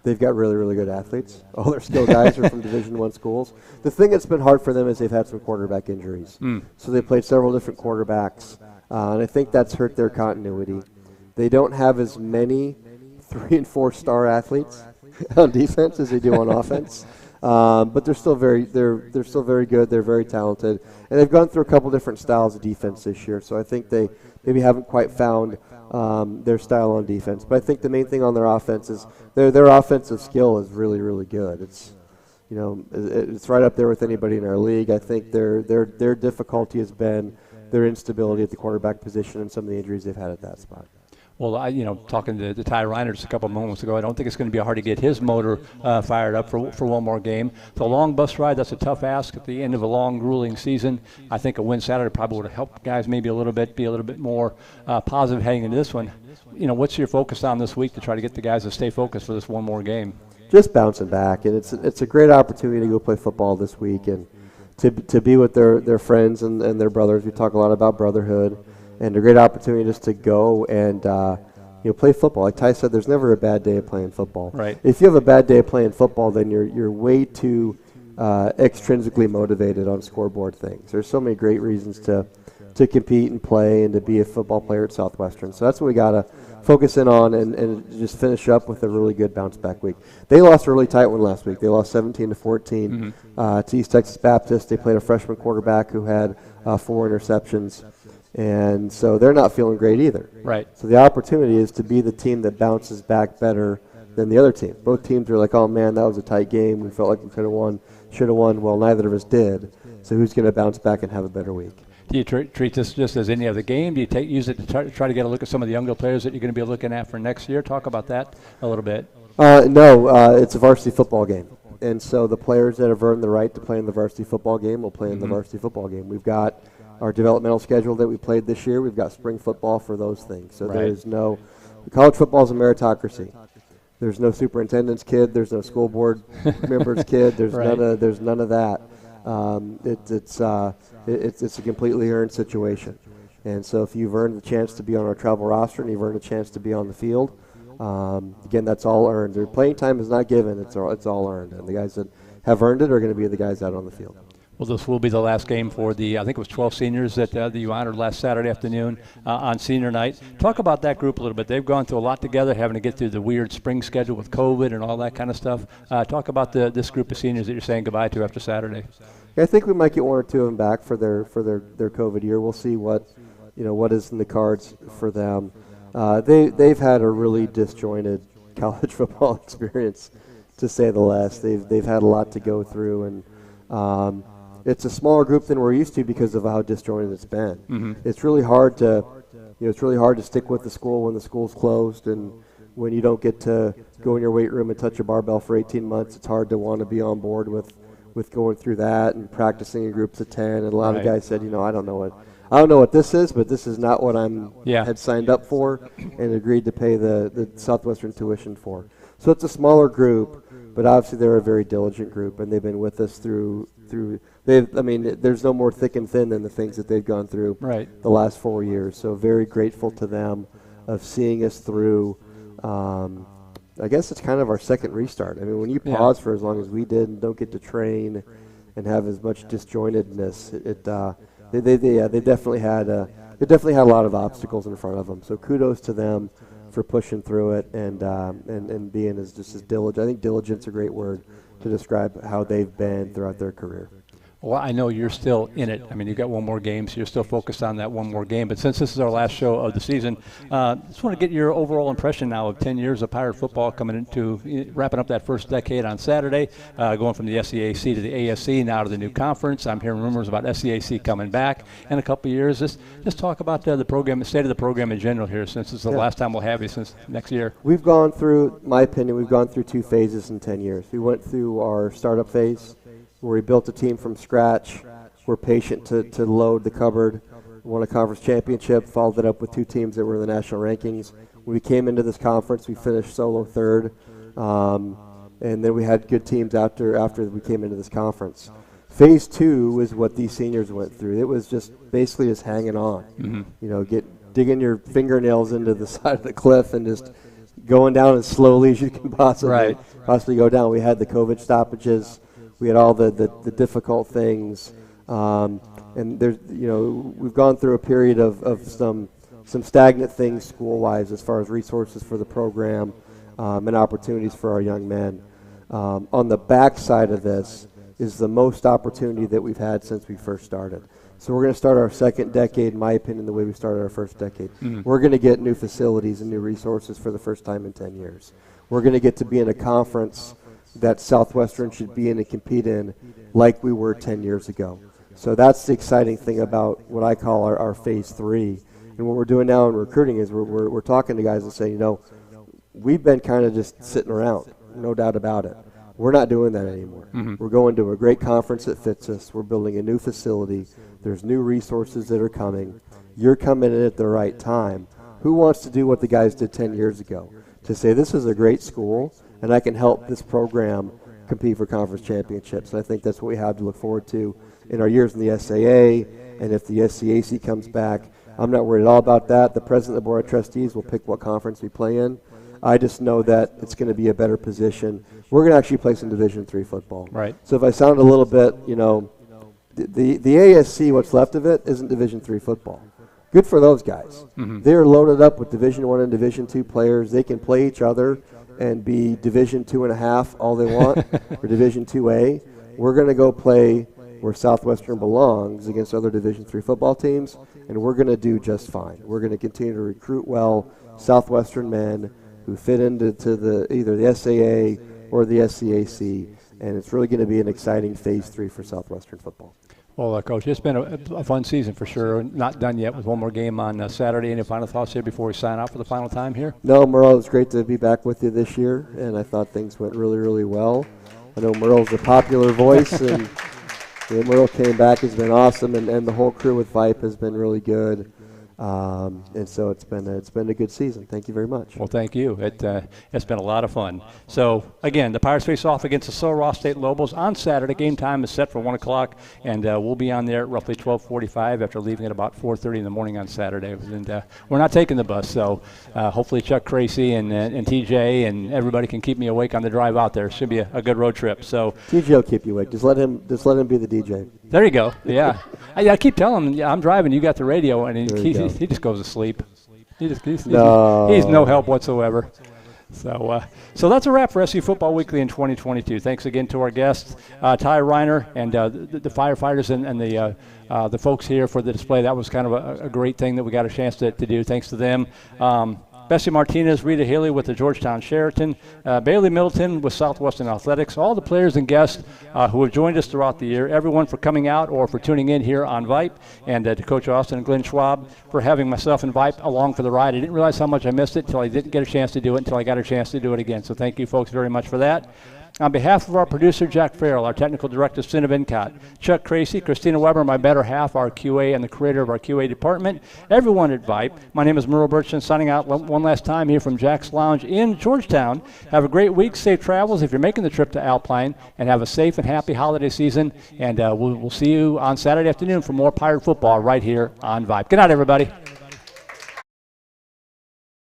They've got really, really good athletes. All their skill guys are from Division I schools. The thing that's been hard for them is they've had some quarterback injuries. So they played several different quarterbacks, and I think that's hurt their continuity. They don't have as many 3- and 4-star athletes on defense as they do on offense, but they're still very good. They're very talented, and they've gone through a couple different styles of defense this year. So I think they maybe haven't quite found their style on defense. But I think the main thing on their offense is their offensive skill is really, really good. It's it's right up there with anybody in our league. I think their difficulty has been their instability at the quarterback position and some of the injuries they've had at that spot. Well, talking to Ty Reiner just a couple of moments ago, I don't think it's going to be hard to get his motor fired up for one more game. It's a long bus ride. That's a tough ask at the end of a long, grueling season. I think a win Saturday probably would have helped guys maybe a little bit, be a little bit more positive heading into this one. What's your focus on this week to try to get the guys to stay focused for this one more game? Just bouncing back, and it's a great opportunity to go play football this week and to be with their friends and their brothers. We talk a lot about brotherhood. And a great opportunity just to go and play football. Like Ty said, there's never a bad day of playing football. Right. If you have a bad day of playing football, then you're way too extrinsically motivated on scoreboard things. There's so many great reasons to compete and play and to be a football player at Southwestern. So that's what we got to focus in on and just finish up with a really good bounce back week. They lost a really tight one last week. They lost 17-14 to East Texas Baptist. They played a freshman quarterback who had 4 interceptions. And so they're not feeling great either. Right. So the opportunity is to be the team that bounces back better than the other team. Both teams are like, oh, man, that was a tight game. We felt like we could have won, should have won. Well, neither of us did. So who's going to bounce back and have a better week? Do you treat this just as any other game? Do you use it to try to get a look at some of the younger players that you're going to be looking at for next year? Talk about that a little bit. No, it's a varsity football game. And so the players that have earned the right to play in the varsity football game will play in the varsity football game. We've got our developmental schedule that we played this year. We've got spring football for those things. So there is no – college football is a meritocracy. There's no superintendent's kid. There's no school board member's kid. There's Right. none of that. It's a completely earned situation. And so if you've earned the chance to be on our travel roster and you've earned a chance to be on the field, again, that's all earned. Their playing time is not given. It's all earned. And the guys that have earned it are going to be the guys out on the field. Well, this will be the last game for I think it was 12 seniors that you honored last Saturday afternoon on senior night. Talk about that group a little bit. They've gone through a lot together, having to get through the weird spring schedule with COVID and all that kind of stuff. Talk about this group of seniors that you're saying goodbye to after Saturday. I think we might get one or two of them back for their COVID year. We'll see what is in the cards for them. They've had a really disjointed college football experience, to say the least. They've had a lot to go through, and it's a smaller group than we're used to because of how disjointed it's been. Mm-hmm. It's really hard to stick with the school when the school's closed, and when you don't get to go in your weight room and touch a barbell for 18 months. It's hard to want to be on board with going through that and practicing in groups of 10. And a lot of guys said, I don't know what this is, but this is not what had signed up for and agreed to pay the Southwestern tuition for. So it's a smaller group, but obviously they're a very diligent group, and they've been with us through. There's no more thick and thin than the things that they've gone through the last 4 years. So very grateful to them of seeing us through. I guess it's kind of our second restart. I mean, when you pause for as long as we did and don't get to train and have as much disjointedness, they definitely had a lot of obstacles in front of them. So kudos to them for pushing through it and being just as diligent. I think diligence is a great word to describe how they've been throughout their career. Well, I know you're still in it. I mean, you've got one more game, so you're still focused on that one more game. But since this is our last show of the season, just want to get your overall impression now of 10 years of Pirate football coming into wrapping up that first decade on Saturday, going from the SEAC to the ASC, now to the new conference. I'm hearing rumors about SEAC coming back in a couple of years. Just talk about the program, the state of the program in general here, since it's the last time we'll have you since next year. We've gone through, my opinion, we've gone through 2 phases in 10 years. We went through our startup phase, where we built a team from scratch. We're patient to load the cupboard. Won a conference championship, followed it up with 2 teams that were in the national rankings. When we came into this conference, we finished solo third, and then we had good teams after we came into this conference. Phase 2 is what these seniors went through. It was just basically just hanging on. Mm-hmm. Digging your fingernails into the side of the cliff and just going down as slowly as you can possibly go down. We had the COVID stoppages. We had all the difficult things, and there's we've gone through a period of some stagnant things school-wise as far as resources for the program and opportunities for our young men. On the back side of this is the most opportunity that we've had since we first started. So we're going to start our second decade, in my opinion, the way we started our first decade. Mm-hmm. We're going to get new facilities and new resources for the first time in 10 years. We're going to get to be in a conference that Southwestern should be in and compete in like we were 10 years ago. So that's the exciting thing about what I call our phase 3. And what we're doing now in recruiting is we're talking to guys and saying, we've been kind of just sitting around, no doubt about it. We're not doing that anymore. Mm-hmm. We're going to a great conference that fits us. We're building a new facility. There's new resources that are coming. You're coming in at the right time. Who wants to do what the guys did 10 years ago? To say, this is a great school, and I can help this program compete for conference championships. And I think that's what we have to look forward to in our years in the SAA, and if the SCAC comes back. I'm not worried at all about that. The president of the Board of Trustees will pick what conference we play in. I just know that it's going to be a better position. We're going to actually play some Division III football. Right. So if I sound a little bit, the ASC, what's left of it, isn't Division III football. Good for those guys. Mm-hmm. They're loaded up with Division I and Division II players. They can play each other and be Division II.5 all they want, or Division IIA. We're going to go play where Southwestern belongs against other Division III football teams, and we're going to do just fine. We're going to continue to recruit well Southwestern men who fit into either the SAA or the SCAC, and it's really going to be an exciting phase 3 for Southwestern football. Well, Coach, it's been a fun season for sure. Not done yet with one more game on Saturday. Any final thoughts here before we sign off for the final time here? No, Merle, it's great to be back with you this year, and I thought things went really, really well. I know Merle's a popular voice, and Merle came back, has been awesome, and the whole crew with Vype has been really good. And so it's been a good season. Thank you very much. Well, thank you. It's been a lot of fun. So, again, the Pirates face off against the Sil Ross State Lobos on Saturday. Game time is set for 1 o'clock, and we'll be on there at roughly 12:45 after leaving at about 4:30 in the morning on Saturday. And we're not taking the bus, so hopefully Chuck Tracy and TJ and everybody can keep me awake on the drive out there. It should be a good road trip. So TJ will keep you awake. Just let him be the DJ. there you go. Yeah. I keep telling him, yeah, I'm driving, you got the radio, and he just goes to sleep. He's no help whatsoever. So that's a wrap for SU Football Weekly in 2022. Thanks again to our guests, Ty Reiner, and the firefighters and the folks here for the display. That was kind of a great thing that we got a chance to do. Thanks to them. Bessie Martinez, Rita Haley with the Georgetown Sheraton, Bailey Middleton with Southwestern Athletics, all the players and guests who have joined us throughout the year, everyone for coming out or for tuning in here on Vype, and to Coach Austin and Glenn Schwab for having myself and Vype along for the ride. I didn't realize how much I missed it until I didn't get a chance to do it, until I got a chance to do it again. So thank you folks very much for that. On behalf of our producer, Jack Farrell, our technical director, Cinna Vincott, Chuck Tracy, Christina Weber, my better half, our QA and the creator of our QA department, everyone at Vype, my name is Merle Burchin, signing out one last time here from Jack's Lounge in Georgetown. Have a great week, safe travels if you're making the trip to Alpine, and have a safe and happy holiday season. And we'll see you on Saturday afternoon for more Pirate football right here on Vype. Good night, everybody.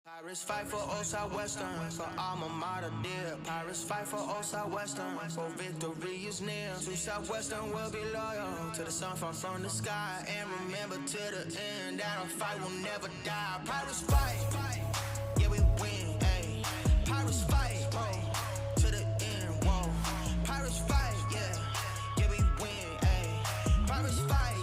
Pirates fight for Old Southwestern, for alma mater dear. Pirates fight for Old Southwestern, for victory is near. To Southwestern will be loyal, to the sun fall from the sky. And remember to the end, that a fight will never die. Pirates fight, yeah we win, ayy. Pirates fight, whoa, to the end, whoa. Pirates fight, yeah we win, ayy. Pirates fight.